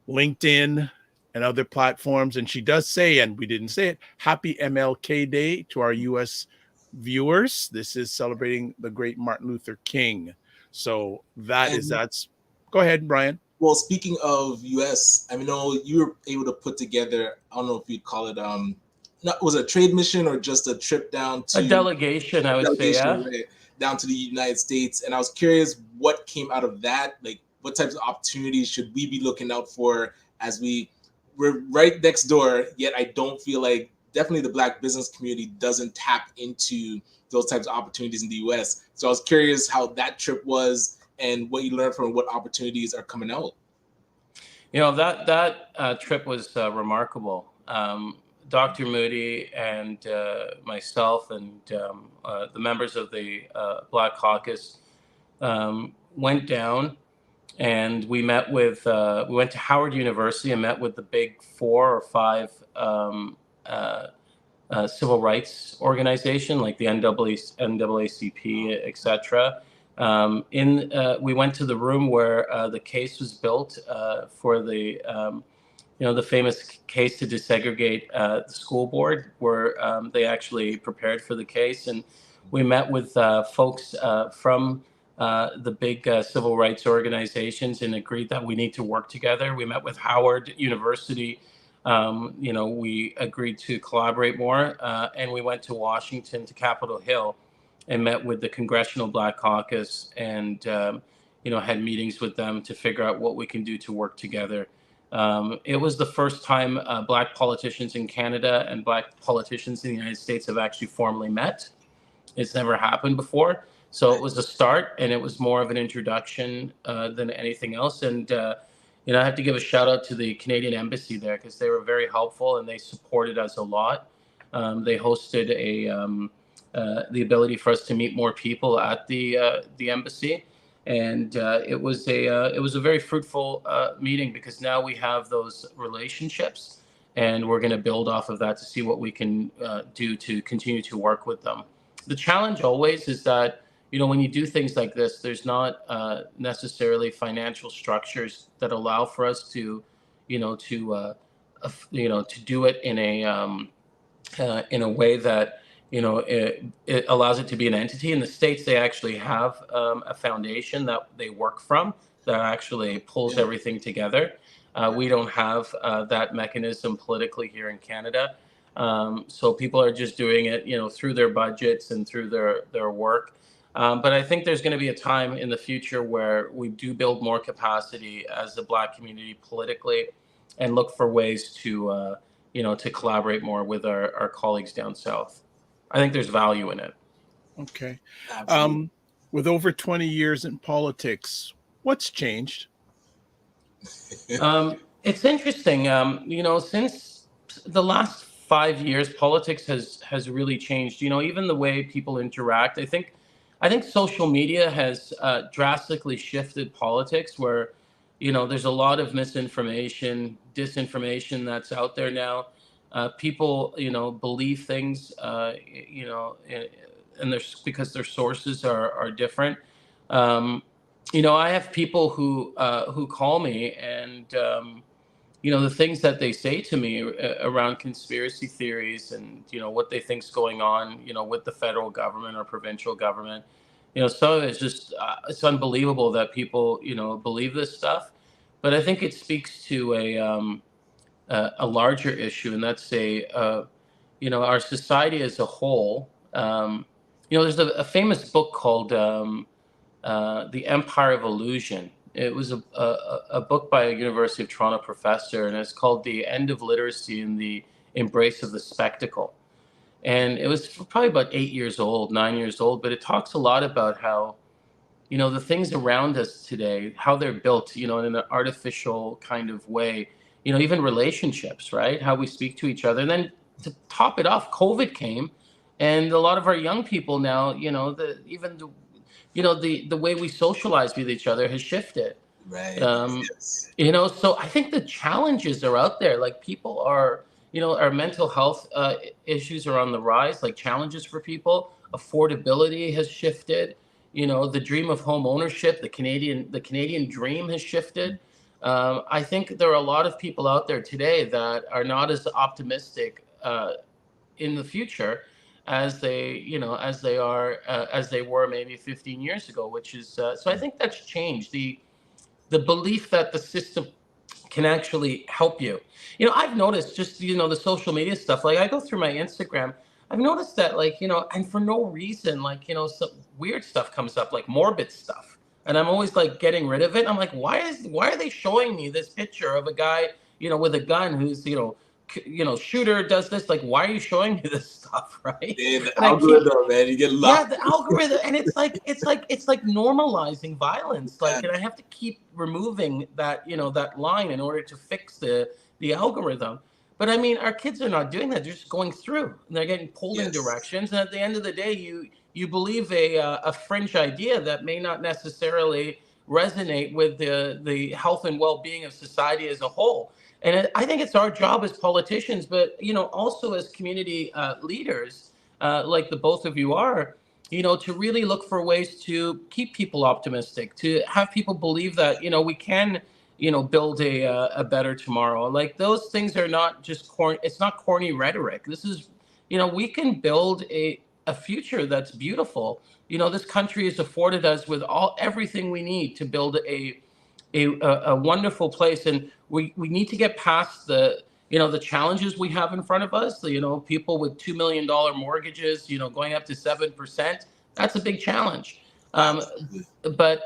LinkedIn, and other platforms. And she does say, and we didn't say it, happy MLK Day to our U.S. viewers. This is celebrating the great Martin Luther King. So that's go ahead, Brian. Well, speaking of U.S., I know you were able to put together, I don't know if you'd call it, was it a trade mission or just a trip down to... A delegation, I would say, yeah. Right, down to the United States. And I was curious what came out of that, like what types of opportunities should we be looking out for as we're right next door, yet I don't feel like definitely the Black business community doesn't tap into those types of opportunities in the U.S. So I was curious how that trip was and what you learned from what opportunities are coming out. That trip was remarkable. Dr. Moody and myself and the members of the Black Caucus went down, and we met with we went to Howard University and met with the big 4 or 5 civil rights organization like the NAACP, etc. We went to the room where the case was built for the the famous case to desegregate the school board, where they actually prepared for the case. And we met with folks from the big civil rights organizations and agreed that we need to work together. We met with Howard University. We agreed to collaborate more, and we went to Washington, to Capitol Hill, and met with the Congressional Black Caucus and, had meetings with them to figure out what we can do to work together. It was the first time Black politicians in Canada and Black politicians in the United States have actually formally met. It's never happened before. So it was a start, and it was more of an introduction than anything else. And, I have to give a shout out to the Canadian Embassy there, because they were very helpful and they supported us a lot. They hosted the ability for us to meet more people at the embassy. And it was a very fruitful meeting, because now we have those relationships, and we're going to build off of that to see what we can do to continue to work with them. The challenge always is that when you do things like this, there's not necessarily financial structures that allow for us to, to do it in a way that, it allows it to be an entity. In the States, they actually have a foundation that they work from that actually pulls everything together. We don't have that mechanism politically here in Canada. So people are just doing it, through their budgets and through their work. But I think there's going to be a time in the future where we do build more capacity as the Black community politically and look for ways to, to collaborate more with our colleagues down south. I think there's value in it. Okay. With over 20 years in politics, what's changed? It's interesting. Since the last 5 years, politics has really changed. Even the way people interact. I think social media has drastically shifted politics, where there's a lot of misinformation, disinformation that's out there now. People believe things and there's because their sources are different. I have people who call me, and the things that they say to me around conspiracy theories and what they think's going on with the federal government or provincial government. Some of it's just it's unbelievable that people believe this stuff. But I think it speaks to a larger issue, and that's our society as a whole. There's a famous book called The Empire of Illusion. It was a book by a University of Toronto professor, and it's called The End of Literacy and the Embrace of the Spectacle. And it was probably about 9 years old, but it talks a lot about how, the things around us today, how they're built, in an artificial kind of way, even relationships, right? How we speak to each other. And then to top it off, COVID came, and a lot of our young people now, the way we socialize with each other has shifted. Right. So I think the challenges are out there. Like people are, our mental health issues are on the rise, like challenges for people. Affordability has shifted. The dream of home ownership, the Canadian dream has shifted. I think there are a lot of people out there today that are not as optimistic in the future as they were maybe 15 years ago, which is so I think that's changed. The belief that the system can actually help you. I've noticed just the social media stuff. Like I go through my Instagram, I've noticed that and for no reason, some weird stuff comes up, like morbid stuff, and I'm always like getting rid of it. I'm like, why are they showing me this picture of a guy with a gun who's shooter does this? Like, why are you showing me this stuff, right? Yeah, the algorithm, man, you get locked. Yeah, the algorithm, and it's like normalizing violence. And I have to keep removing that that line in order to fix the algorithm. But I mean, our kids are not doing that. They're just going through. And they're getting pulled in directions, and at the end of the day, you believe a fringe idea that may not necessarily resonate with the health and well-being of society as a whole. And I think it's our job as politicians, but also as community leaders, like the both of you are, to really look for ways to keep people optimistic, to have people believe that we can build a better tomorrow. Like those things are not just corny. It's not corny rhetoric. This is we can build a future that's beautiful. This country has afforded us with everything we need to build a wonderful place, and we need to get past the challenges we have in front of us. People with $2 million mortgages, going up to 7%. That's a big challenge. But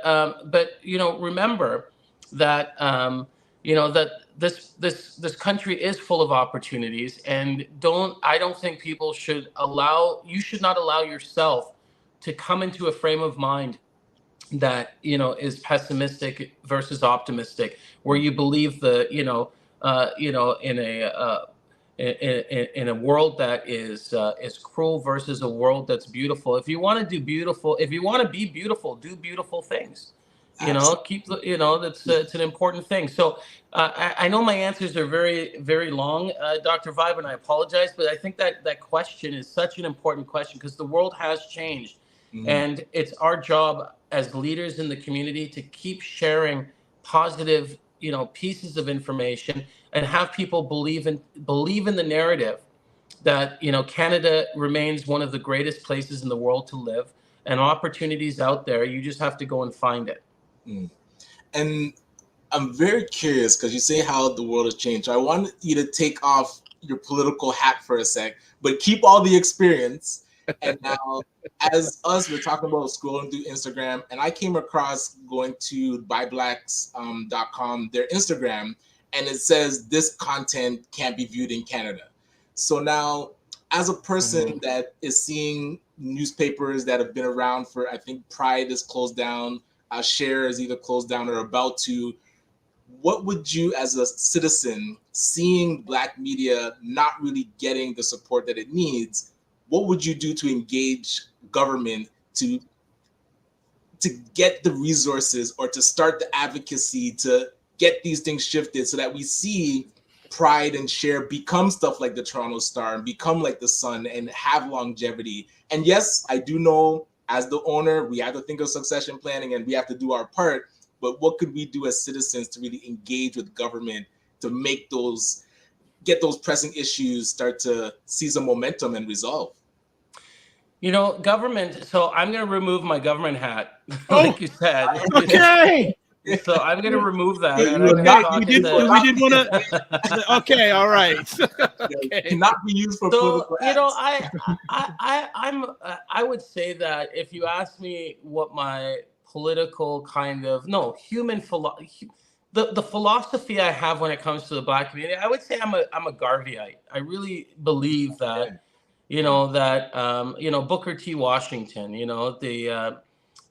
remember that that this country is full of opportunities, and I don't think you should not allow yourself to come into a frame of mind that is pessimistic versus optimistic, where you believe in a world that is cruel versus a world that's beautiful. If you want to be beautiful, do beautiful things. It's an important thing. So I know my answers are very, very long, Dr. Vibe, and I apologize, but I think that question is such an important question because the world has changed. And it's our job as leaders in the community to keep sharing positive, pieces of information and have people believe in the narrative that, Canada remains one of the greatest places in the world to live, and opportunities out there. You just have to go and find it. And I'm very curious because you say how the world has changed. So I want you to take off your political hat for a sec, but keep all the experience. And now, as us, we're talking about scrolling through Instagram, and I came across going to buyblacks.com, their Instagram, and it says this content can't be viewed in Canada. So now, as a person that is seeing newspapers that have been around for, I think Pride is closed down, Share is either closed down or about to, what would you, as a citizen, seeing Black media not really getting the support that it needs, what would you do to engage government to get the resources or to start the advocacy to get these things shifted so that we see Pride and Share become stuff like the Toronto Star and become like the Sun and have longevity? And yes, I do know as the owner, we have to think of succession planning and we have to do our part, but what could we do as citizens to really engage with government to make get those pressing issues start to see some momentum and resolve? Government. So I'm going to remove my government hat, like you said. Okay. So I'm going to remove that. We didn't want to. Okay, all right. Okay. Cannot be used for political acts. I would say that if you ask me what my political human philosophy, the philosophy I have when it comes to the Black community, I would say I'm a Garveyite. I really believe that. Booker T. Washington,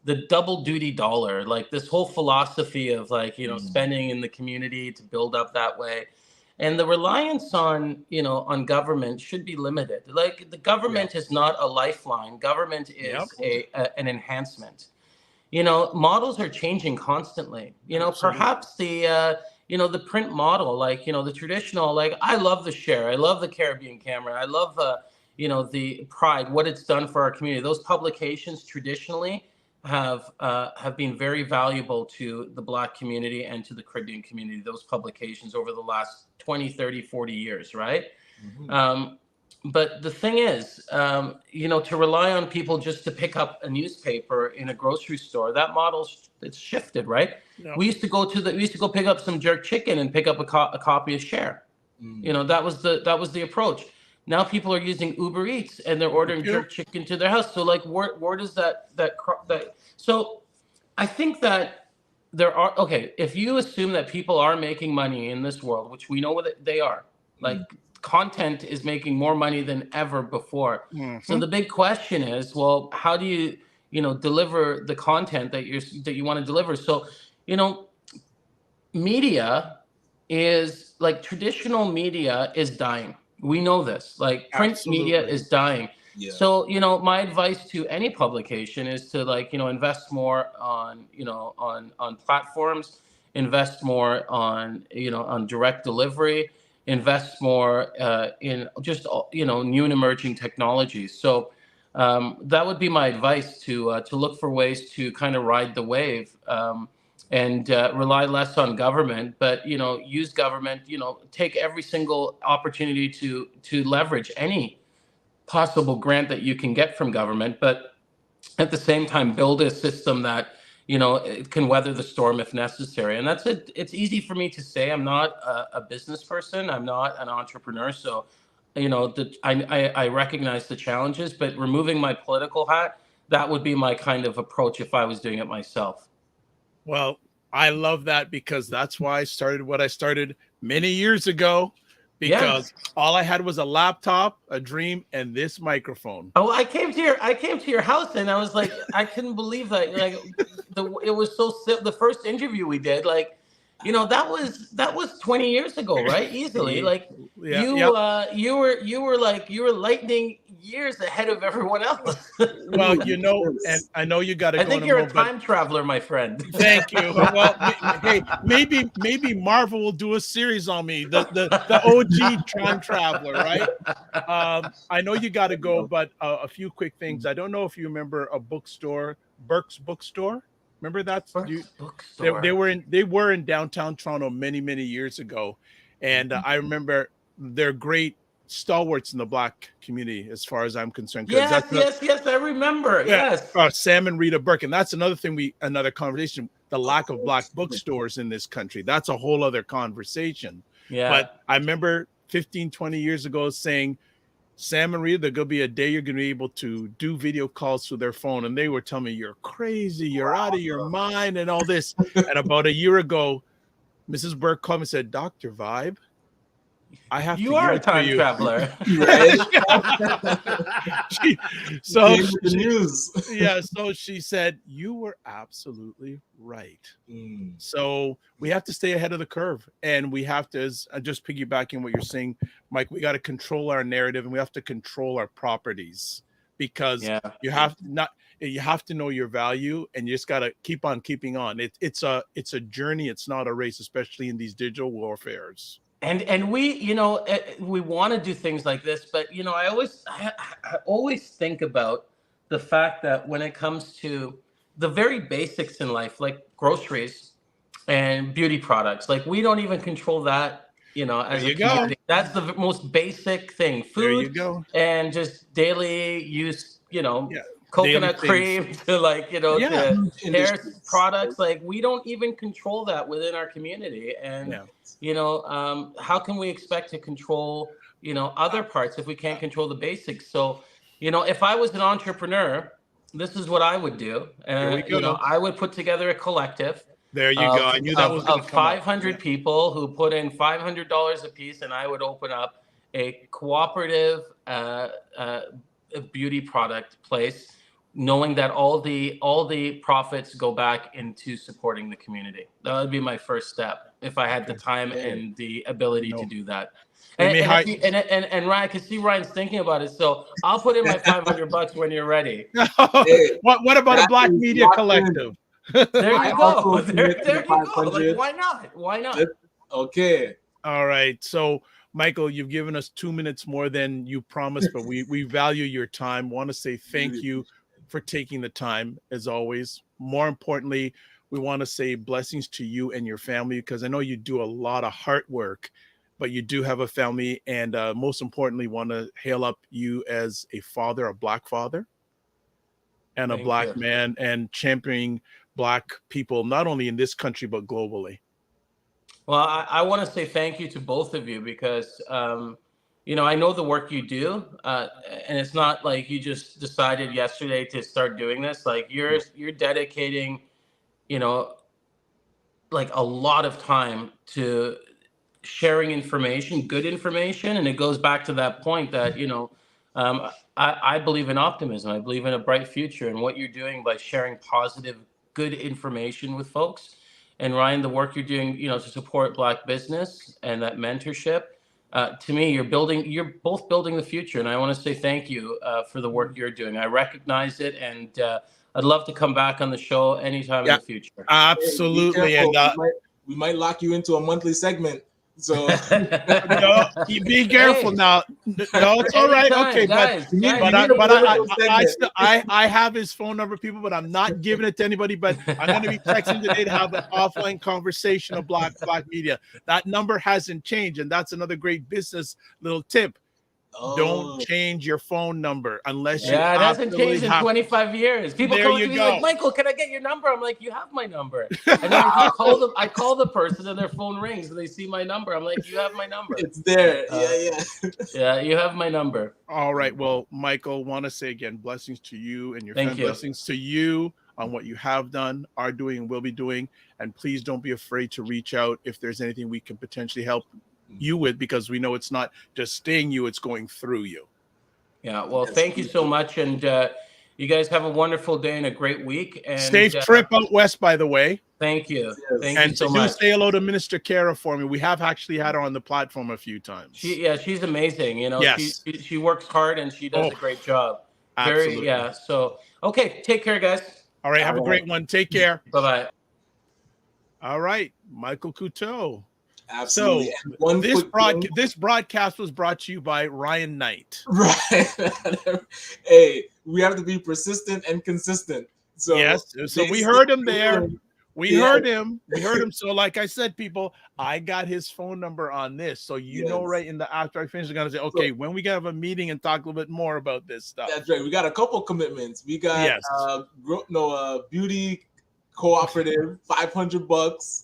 the double duty dollar, like this whole philosophy of spending in the community to build up that way. And the reliance on government should be limited. Like the government is not a lifeline. Government is an enhancement. Models are changing constantly. Perhaps the print model, the traditional, I love the Share. I love the Caribbean Camera. I love the Pride, what it's done for our community. Those publications traditionally have been very valuable to the Black community and to the Caribbean community, those publications over the last 20, 30, 40 years, right? But the thing is, to rely on people just to pick up a newspaper in a grocery store, that model's it's shifted, right? We used to go pick up some jerk chicken and pick up a copy of Share. That was the approach. Now people are using Uber Eats and they're ordering jerk chicken to their house. So where does that so I think that there are, if you assume that people are making money in this world, which we know what they are, content is making more money than ever before. So the big question is, well, how do you deliver the content that you want to deliver? So, media is traditional media is dying. We know this. Print media is dying. Yeah. So, my advice to any publication is to invest more on platforms, invest more on direct delivery, invest more in just new and emerging technologies. So that would be my advice, to look for ways to kind of ride the wave and rely less on government, but use government. Take every single opportunity to leverage any possible grant that you can get from government, but at the same time build a system that it can weather the storm if necessary. And that's it. It's easy for me to say. I'm not a business person. I'm not an entrepreneur. So, I recognize the challenges, but removing my political hat, that would be my kind of approach if I was doing it myself. Well, I love that, because that's why I started what I started many years ago, because all I had was a laptop, a dream, and this microphone. Oh, I came to your house and I was like, I couldn't believe that. It was so simple. The first interview we did, you know, that was 20 years ago, right? Easily. Like you were lightning years ahead of everyone else. Well, you know, and I know you got to go. I think you're a time traveler, my friend. Thank you. Well, hey, maybe Marvel will do a series on me, the OG time traveler, right? I know you got to go, but a few quick things. I don't know if you remember a bookstore, Burke's Bookstore. Remember that? Bookstore. They were in downtown Toronto many years ago, and I remember they're great stalwarts in the Black community, as far as I'm concerned. Yes, I remember. Yeah, Yes, Sam and Rita Burke, and that's another thing. Another conversation. The lack of Black bookstores in this country. That's a whole other conversation. Yeah. But I remember 15, 20 years ago saying, Sam and Rita, there's going to be a day you're going to be able to do video calls through their phone. And they were telling me, you're crazy, you're out of your mind and all this. And about a year ago, Mrs. Burke called me and said, Dr. Vibe, I have you to are give a time it to traveler. So she said, you were absolutely right. So we have to stay ahead of the curve, and we have to, just piggybacking what you're saying, Mike, we got to control our narrative, and we have to control our properties, because you have to know your value, and you just got to keep on keeping on. It's a journey. It's not a race, especially in these digital warfares. And we, you know, we want to do things like this, but you know, I always think about the fact that when it comes to the very basics in life, like groceries and beauty products, like we don't even control that, you know, as a community. That's the most basic thing. Food, there you go. And just daily use, you know, coconut cream to, like, you know, to hair products. Like we don't even control that within our community. And you know, how can we expect to control, you know, other parts if we can't control the basics? So, you know, if I was an entrepreneur, this is what I would do. You know, I would put together a collective. There you go. I knew that was of 500 people who put in $500 a piece, and I would open up a cooperative beauty product place, knowing that all the profits go back into supporting the community. That would be my first step if I had the time and the ability to do that. And Ryan, I can see Ryan's thinking about it, so I'll put in my $500 when you're ready. What about a Black Media Collective? There you go. There you go. Like, why not? Why not? Okay. All right. So, Michael, you've given us 2 minutes more than you promised, but we value your time. Want to say thank you for taking the time, as always. More importantly, we want to say blessings to you and your family, because I know you do a lot of hard work, but you do have a family, and most importantly, want to hail up you as a father, a Black father, and a Black man, and championing Black people, not only in this country, but globally. Well, I want to say thank you to both of you, because, you know, I know the work you do, and it's not like you just decided yesterday to start doing this. Like you're dedicating, you know, like a lot of time to sharing information, good information. And it goes back to that point that, you know, I believe in optimism. I believe in a bright future, and what you're doing by sharing positive, good information with folks. And Ryan, the work you're doing, you know, to support Black business and that mentorship, to me, you're both building the future. And I want to say thank you for the work you're doing. I recognize it, and I'd love to come back on the show anytime in the future. Absolutely. Hey, and we might lock you into a monthly segment. So no, be careful now. No, it's all right. Okay, guys, I have his phone number, people, but I'm not giving it to anybody. But I'm going to be texting today to have an offline conversation of Black Media. That number hasn't changed, and that's another great business little tip. Don't change your phone number unless you. Yeah, it hasn't changed in 25 years. People come to me like, Michael, can I get your number? I'm like, you have my number. And then I call the person, and their phone rings, and they see my number. I'm like, you have my number. It's there. Yeah, you have my number. All right. Well, Michael, want to say again, blessings to you and your family. Blessings to you on what you have done, are doing, and will be doing. And please don't be afraid to reach out if there's anything we can potentially help you with, because we know it's not just staying you, it's going through you. Yeah, well, thank you so much, and you guys have a wonderful day and a great week. And safe trip out west, by the way. Thank you. Yes. Thank And you so do much. say hello to Minister Kara for me. We have actually had her on the platform a few times. She's amazing. You know, Yes. she works hard and she does a great job. Absolutely. So, okay. Take care, guys. All right. Have a great one. Take care. Bye-bye. All right. Michael Couteau. Absolutely. So this broadcast was brought to you by Ryan Knight. Right. Hey, we have to be persistent and consistent. So yes. So we heard him there. We heard him. So like I said, people, I got his phone number on this. So you know right in the after I finish, I'm going to say, okay, when we have a meeting and talk a little bit more about this stuff. That's right. We got a couple commitments. We got beauty cooperative, $500.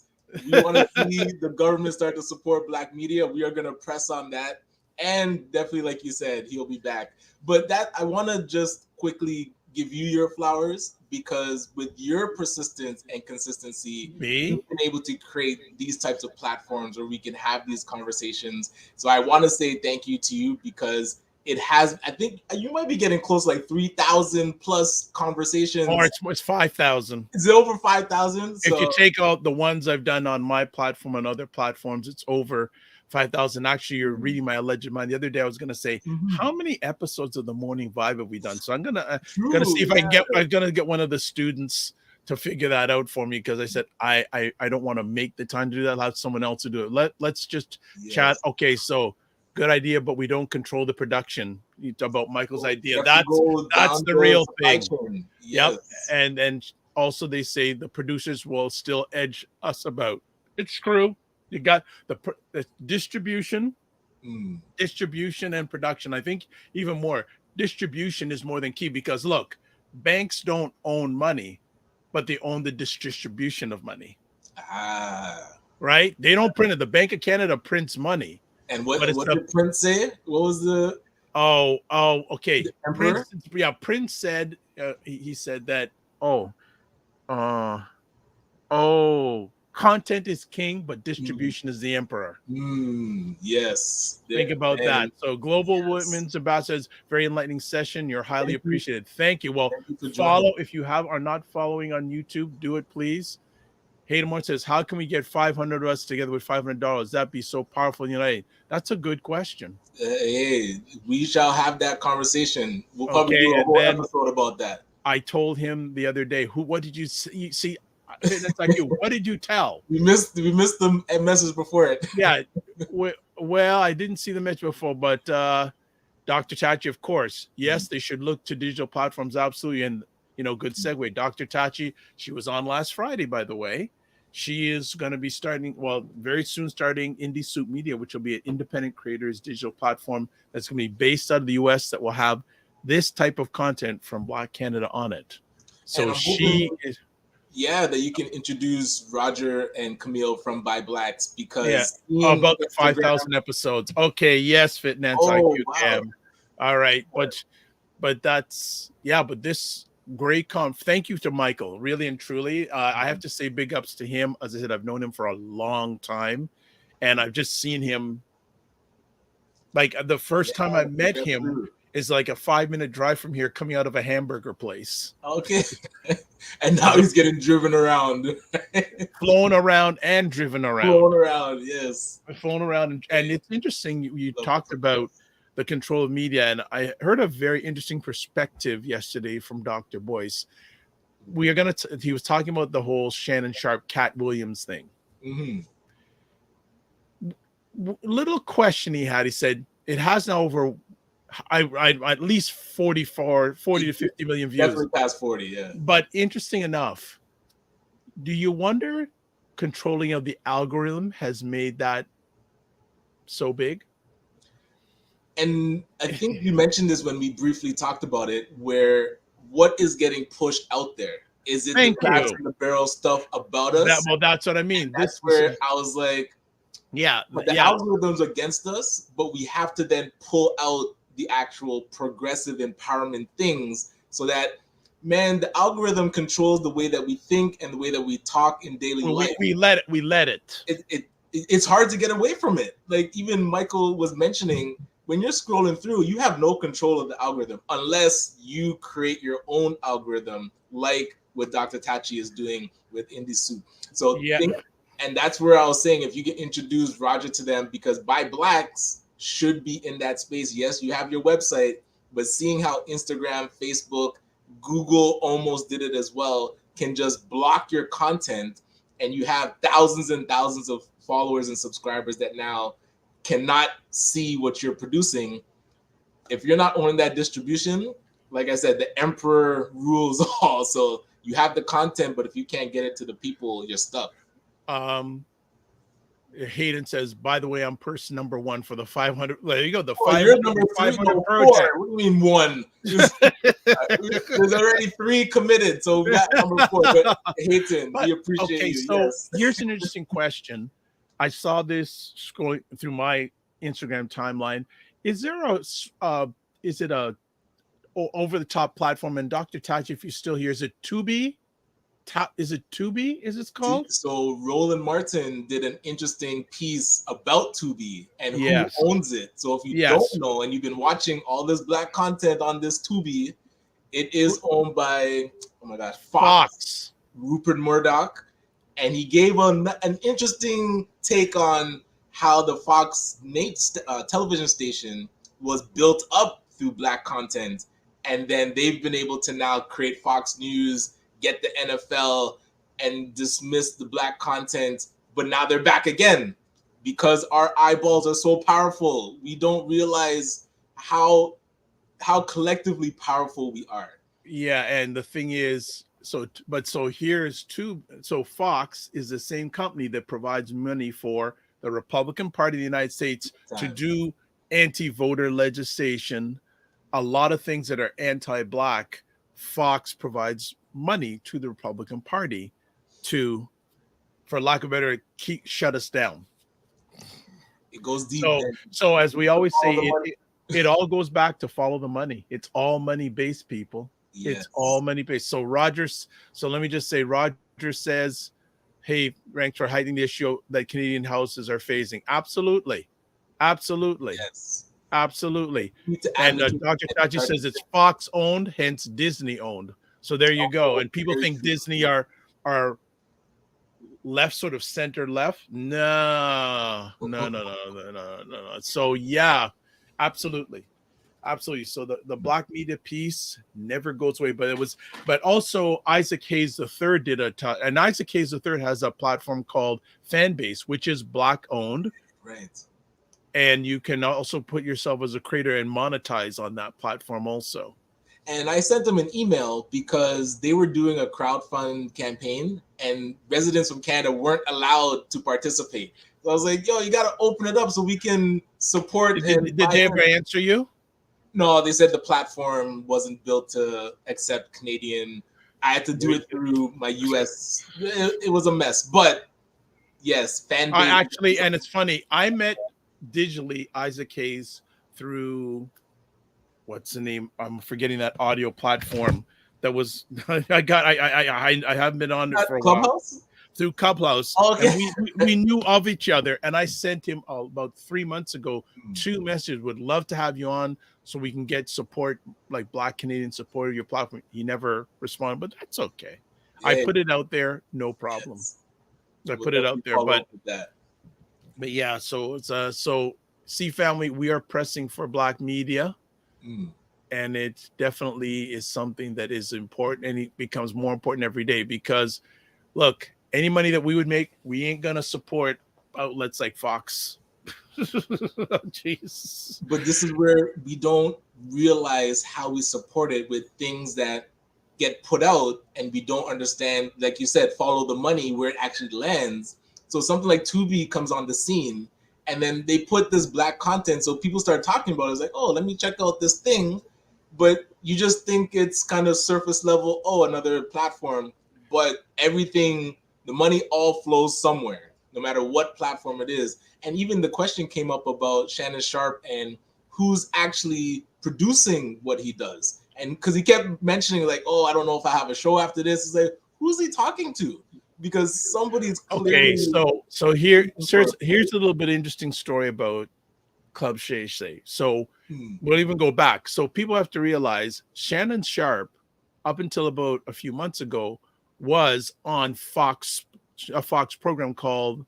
We want to see the government start to support Black media. We are going to press on that. And definitely, like you said, he'll be back. But I want to just quickly give you your flowers, because with your persistence and consistency, you've been able to create these types of platforms where we can have these conversations. So I want to say thank you to you, because it has, I think you might be getting close, like 3,000 plus conversations. Or it's 5,000. Is it over 5,000? If you take out the ones I've done on my platform and other platforms, it's over 5,000. Actually, you're reading my alleged mind. The other day, I was going to say, how many episodes of the Morning Vibe have we done? So I'm gonna see if I can get. I'm gonna get one of the students to figure that out for me, because I said I don't want to make the time to do that. I'll have someone else to do it. Let's just chat. Okay, so good idea, but we don't control the production. You talk about Michael's idea. That's the real thing. Yep. And also they say the producers will still edge us about. It's true. You got the distribution, distribution and production. I think even more distribution is more than key, because look, banks don't own money, but they own the distribution of money. Right? They don't print it. The Bank of Canada prints money. And what did Prince say? What was the? Okay. Prince, Prince said he said that. Content is king, but distribution is the emperor. Yes. Think about that. So Global Women's Ambassadors, very enlightening session. You're highly appreciated. Thank you. Well, follow if you are not following on YouTube, do it, please. Hayden Moore says, how can we get 500 of us together with $500? That'd be so powerful. That's a good question. Hey, we shall have that conversation. We'll probably do a whole episode about that. I told him the other day, what did you see? That's like you. What did you tell? We missed the message before it. Yeah. Well, I didn't see the message before, but Dr. Tachi, of course, yes, they should look to digital platforms. Absolutely. And, good segue. Dr. Tachi, she was on last Friday, by the way. She is going to be very soon starting Indie Soup Media, which will be an independent creators digital platform that's going to be based out of the US that will have this type of content from Black Canada on it. So she is. Yeah, that you can introduce Roger and Camille from By Blacks, because about the 5,000 episodes. Okay, yes, Fitness. Wow. All right, but that's but this great thank you to Michael, really and truly. I have to say big ups to him. As I said, I've known him for a long time, and I've just seen him. Like the first time I met him is like a 5-minute drive from here, coming out of a hamburger place. Okay. And now he's getting driven around. Flown around and driven around. Flown around, yes. Flown around. And it's interesting, you talked about the control of media, and I heard a very interesting perspective yesterday from Dr. Boyce. He was talking about the whole Shannon Sharp, Cat Williams thing. Little question he had, he said, it has now over at least 40 to 50 million views. Definitely past 40, yeah. But interesting enough, do you wonder controlling of the algorithm has made that so big? And I think you mentioned this when we briefly talked about it, where what is getting pushed out there? Is it the crabs in the barrel stuff about us? That's what I mean. That's where I was like, but the algorithm's against us, but we have to then pull out the actual progressive empowerment things, so that, man, the algorithm controls the way that we think and the way that we talk in daily life. We let it. It's hard to get away from it. Like even Michael was mentioning, when you're scrolling through, you have no control of the algorithm unless you create your own algorithm, like what Dr. Tachi is doing with Indie Soup. So yeah. And that's where I was saying, if you get introduced Roger to them, because Buy Blacks should be in that space. Yes, you have your website, but seeing how Instagram, Facebook, Google almost did it as well, can just block your content, and you have thousands and thousands of followers and subscribers that now cannot see what you're producing. If you're not owning that distribution, like I said, the emperor rules all. So you have the content, but if you can't get it to the people, you're stuck. Hayden says, by the way, I'm person number 1 for the 500. There you go. The you're number 500 3, project. What do you mean 1? There's already 3 committed, so we got number 4. But Hayden, we appreciate you. So here's an interesting question. I saw this scrolling through my Instagram timeline. Is there is it a over the top platform? And Dr. Tachi, if you're still here, is it Tubi? Is it Tubi? Is it called? So Roland Martin did an interesting piece about Tubi and who owns it. So if you don't know and you've been watching all this black content on this Tubi, it is owned by, oh my gosh, Fox. Rupert Murdoch, and he gave an interesting take on how the Fox television station was built up through black content, and then they've been able to now create Fox News, get the NFL, and dismiss the black content, but now they're back again because our eyeballs are so powerful. We don't realize how collectively powerful we are. Yeah, and the thing is, so Fox is the same company that provides money for the Republican Party of the United States to do anti-voter legislation, a lot of things that are anti-black. Fox provides money to the Republican Party to, for lack of a better, shut us down. It goes deep. So as we always say, it all goes back to follow the money. It's all money-based, people. Yes. It's all money-based. So let me just say, Roger says, hey, ranks for hiding the issue that Canadian houses are phasing. Absolutely. Yes. Absolutely. And Dr. Tachi says it's Fox owned, hence Disney owned. So there you go. And people think Disney are left, sort of center left. No. So yeah, absolutely. So the black media piece never goes away, but also Isaac Hayes III did and Isaac Hayes III has a platform called Fanbase, which is black owned. Right. And you can also put yourself as a creator and monetize on that platform also. And I sent them an email because they were doing a crowdfund campaign and residents from Canada weren't allowed to participate. So I was like, yo, you got to open it up so we can support. Did they ever answer you? No, they said the platform wasn't built to accept Canadian. I had to do it through my US. It was a mess. But yes, Fanbase. Actually, and it's funny, I met digitally Isaac Hayes through what's the name? I'm forgetting that audio platform that was I haven't been on it for a Clubhouse? while. Through Clubhouse. Okay. And we knew of each other, and I sent him about 3 months ago 2 messages. Would love to have you on so we can get support, like black Canadian support of your platform. He never responded, but that's okay. Yeah. I put it out there, no problem. Yes. I put it out there, but yeah, so it's so see, family, we are pressing for black media. And it definitely is something that is important, and it becomes more important every day because look, any money that we would make, we ain't gonna support outlets like Fox. Jeez. But this is where we don't realize how we support it with things that get put out, and we don't understand, like you said, follow the money where it actually lands. So something like Tubi comes on the scene, and then they put this black content, so people start talking about it. It's like, oh, let me check out this thing, but you just think it's kind of surface level. Oh, another platform, but everything, the money all flows somewhere, no matter what platform it is. And even the question came up about Shannon Sharpe and who's actually producing what he does. And because he kept mentioning like, oh, I don't know if I have a show after this. It's like, who's he talking to? Because somebody's clearly... Okay, so here's a little bit interesting story about Club Shay. So we'll even go back. So people have to realize Shannon Sharpe up until about a few months ago, was on Fox, a Fox program called,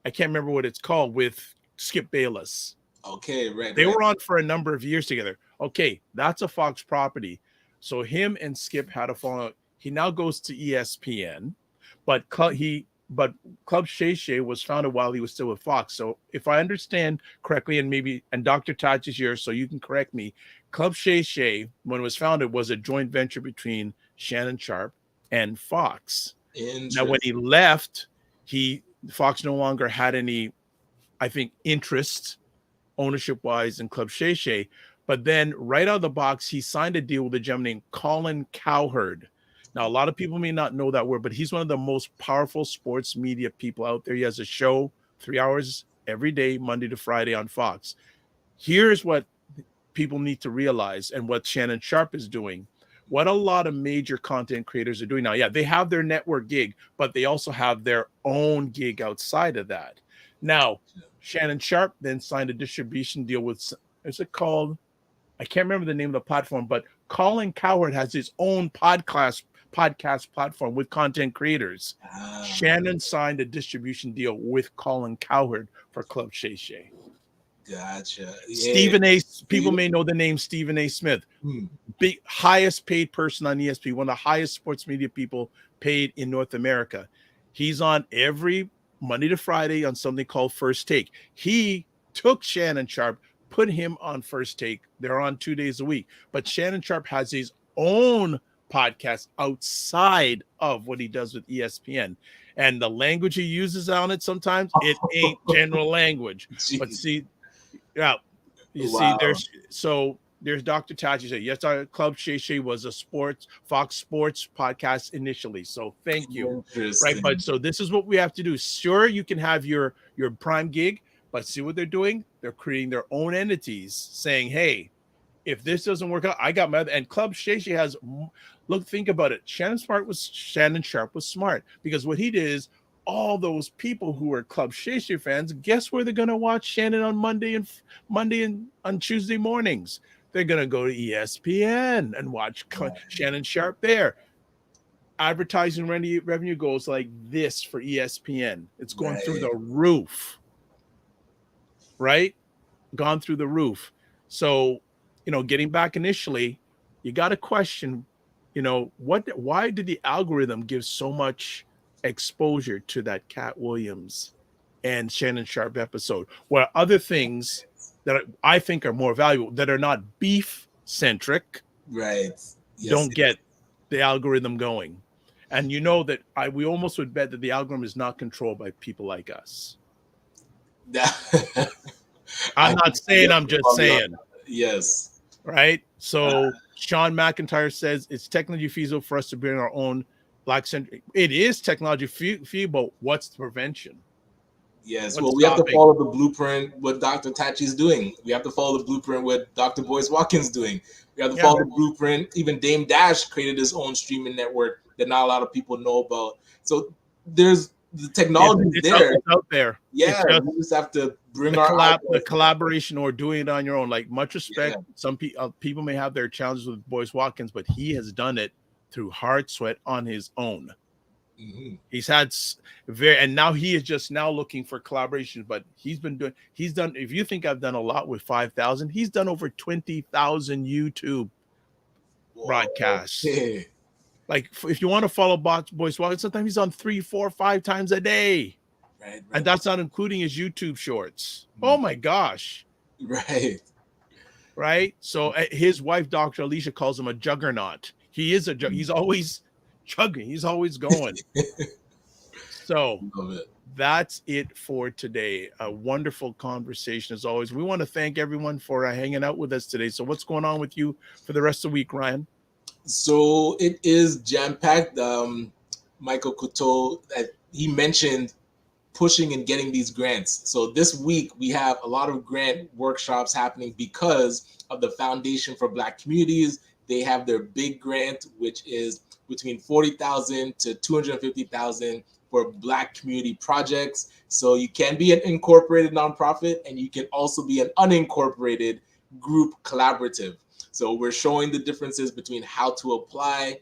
I can't remember what it's called, with Skip Bayless. Okay, right. They were on for a number of years together. Okay, that's a Fox property. So him and Skip had a fallout. He now goes to ESPN, but Club Shay Shay was founded while he was still with Fox. So if I understand correctly, and Dr. Taj is here, so you can correct me, Club Shay Shay, when it was founded, was a joint venture between Shannon Sharpe and Fox. Now, when he left, Fox no longer had any, I think, interest ownership-wise in Club Shay Shay. But then right out of the box, he signed a deal with a gentleman named Colin Cowherd. Now, a lot of people may not know that word, but he's one of the most powerful sports media people out there. He has a show 3 hours every day, Monday to Friday on Fox. Here's what people need to realize and what Shannon Sharpe is doing. What a lot of major content creators are doing now. Yeah, they have their network gig, but they also have their own gig outside of that. Now, Shannon Sharpe then signed a distribution deal with, is it called? I can't remember the name of the platform, but Colin Cowherd has his own podcast platform with content creators. Shannon signed a distribution deal with Colin Cowherd for Club Shay Shay. Gotcha. Yeah. Stephen A. People may know the name Stephen A. Smith, big highest paid person on ESPN, one of the highest sports media people paid in North America. He's on every Monday to Friday on something called First Take. He took Shannon Sharpe, put him on First Take. They're on 2 days a week. But Shannon Sharpe has his own podcast outside of what he does with ESPN. And the language he uses on it sometimes, it ain't general language. Jeez. But see, yeah, you see, there's Dr. Tachi said, yes, our Club Shay Shay was a Fox Sports podcast initially. So thank you. Right. But so this is what we have to do. Sure, you can have your prime gig, but see what they're doing? They're creating their own entities saying, hey, if this doesn't work out, I got my other. And Club Shay Shay has, look, think about it. Shannon Sharpe was smart, because what he did is, all those people who are Club Shay Shay fans, guess where they're going to watch Shannon on Monday and on Tuesday mornings? They're going to go to ESPN and watch Shannon Sharpe there. Advertising revenue goes like this for ESPN. It's going through the roof, right? Gone through the roof. So, getting back initially, you got to question, why did the algorithm give so much exposure to that Cat Williams and Shannon Sharpe episode, where other things that I think are more valuable, that are not beef centric, right? Yes, don't get the algorithm going. And that we almost would bet that the algorithm is not controlled by people like us. I'm not saying, I'm just saying. Yes. Right. So Sean McIntyre says it's technically feasible for us to bring our own Black centric. It is technology feasible. What's the prevention? Yes, well, we have to follow the blueprint what Dr. Tachi's doing. We have to follow the blueprint what Dr. Boyce Watkins doing. We have to follow the blueprint. Even Dame Dash created his own streaming network that not a lot of people know about. So there's the technology there. It's out there. Yeah, we just have to bring the collaboration or doing it on your own. Like, much respect. Yeah. Some people may have their challenges with Boyce Watkins, but he has done it through hard sweat on his own. Mm-hmm. He's had and now he is just now looking for collaboration, but he's done, if you think I've done a lot with 5,000, he's done over 20,000 YouTube broadcasts. Yeah. Like, if you want to follow Boyce Watkins, sometimes he's on 3, 4, 5 times a day. Right. And that's not including his YouTube shorts. Mm-hmm. Oh my gosh. Right. So his wife, Dr. Alicia, calls him a juggernaut. He is he's always chugging, he's always going. So that's it for today. A wonderful conversation as always. We want to thank everyone for hanging out with us today. So what's going on with you for the rest of the week, Ryan? So it is jam-packed. Michael Couteau, he mentioned pushing and getting these grants. So this week we have a lot of grant workshops happening because of the Foundation for Black Communities. They have their big grant, which is between $40,000 to $250,000 for Black community projects. So you can be an incorporated nonprofit, and you can also be an unincorporated group collaborative. So we're showing the differences between how to apply,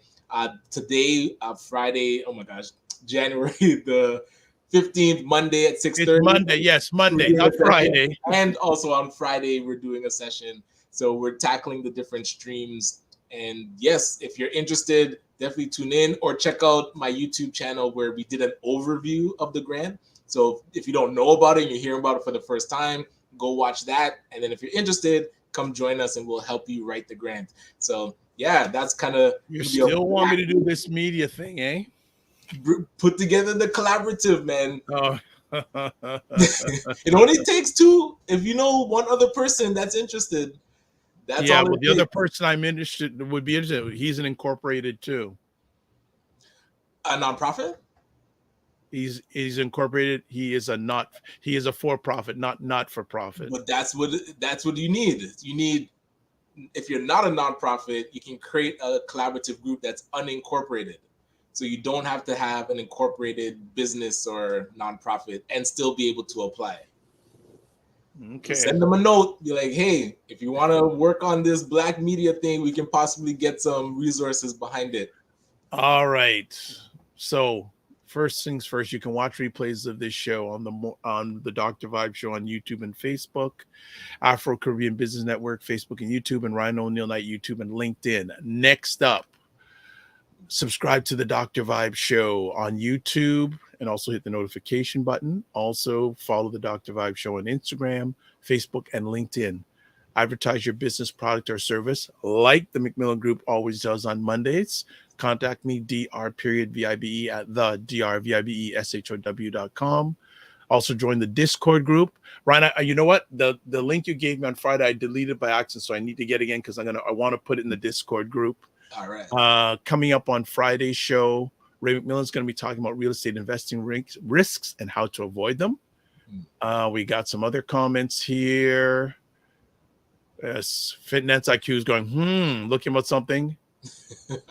Today, Friday, oh my gosh, January the 15th, Monday at 6:30. It's Monday, yes, Monday, not Friday. And also on Friday, we're doing a session. So we're tackling the different streams. And yes, if you're interested, definitely tune in or check out my YouTube channel where we did an overview of the grant. So if you don't know about it and you're hearing about it for the first time, go watch that. And then if you're interested, come join us and we'll help you write the grant. So yeah, that's kind of... You still want me to do this media thing, eh? Put together the collaborative, man. Oh. It only takes two. If you know one other person that's interested, that's all. Well, the other person I'm interested would be interested. He's an incorporated too. A nonprofit? He's incorporated. He is a for-profit, not for profit. But that's what you need. You need, if you're not a nonprofit, you can create a collaborative group that's unincorporated. So you don't have to have an incorporated business or nonprofit and still be able to apply. Okay. So send them a note. Be like, hey, if you want to work on this Black media thing, we can possibly get some resources behind it. All right. So first things first, you can watch replays of this show on the Dr. Vibe Show on YouTube and Facebook, Afro-Caribbean Business Network, Facebook and YouTube, and Ryan Oneil Knight YouTube and LinkedIn. Next up, subscribe to the Dr. Vibe Show on YouTube and also hit the notification button. Also follow the Dr. Vibe Show on Instagram, Facebook, and LinkedIn. Advertise your business, product, or service like the McMillan Group always does on Mondays. Contact me, dr.vibe at the drvibeshow.com. Also join the Discord group. Ryan, you know what? The link you gave me on Friday, I deleted by accident, so I need to get it again because I want to put it in the Discord group. All right. Coming up on Friday's show, Ray McMillan's going to be talking about real estate investing risks and how to avoid them. We got some other comments here. Yes, Fitness IQ is going, looking about something.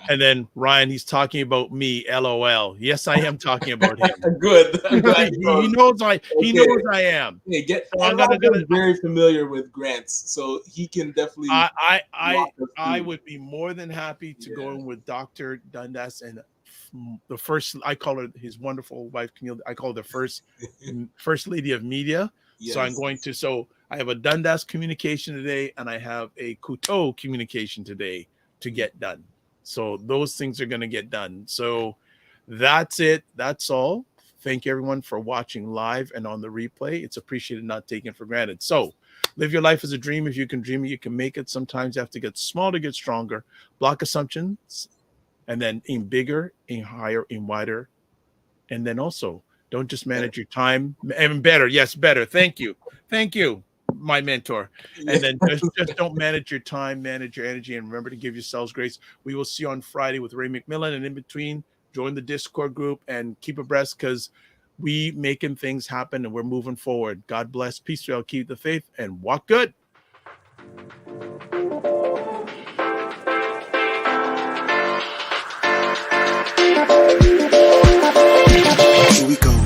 And then Ryan, he's talking about me, LOL. Yes, I am talking about him. Good. He knows I am. Hey, I'm very familiar with grants, so he can definitely. I would be more than happy to go in with Dr. Dundas and the first. I call her his wonderful wife, Camille. I call her the first lady of media. Yes. So I'm going to. So I have a Dundas communication today, and I have a Coteau communication today to get done. So those things are going to get done. So that's it. That's all. Thank you everyone for watching live and on the replay. It's appreciated, not taken for granted. So live your life as a dream. If you can dream it, you can make it. Sometimes you have to get small to get stronger. Block assumptions and then aim bigger, aim higher, aim wider. And then also don't just manage your time and better. Yes, better. Thank you. Thank you, my mentor. And then just don't manage your time, manage your energy, and remember to give yourselves grace. We will see you on Friday with Ray McMillan, and in between, join the Discord group and keep abreast because we making things happen and we're moving forward. God bless, peace to all, keep the faith, and walk good. Here we go.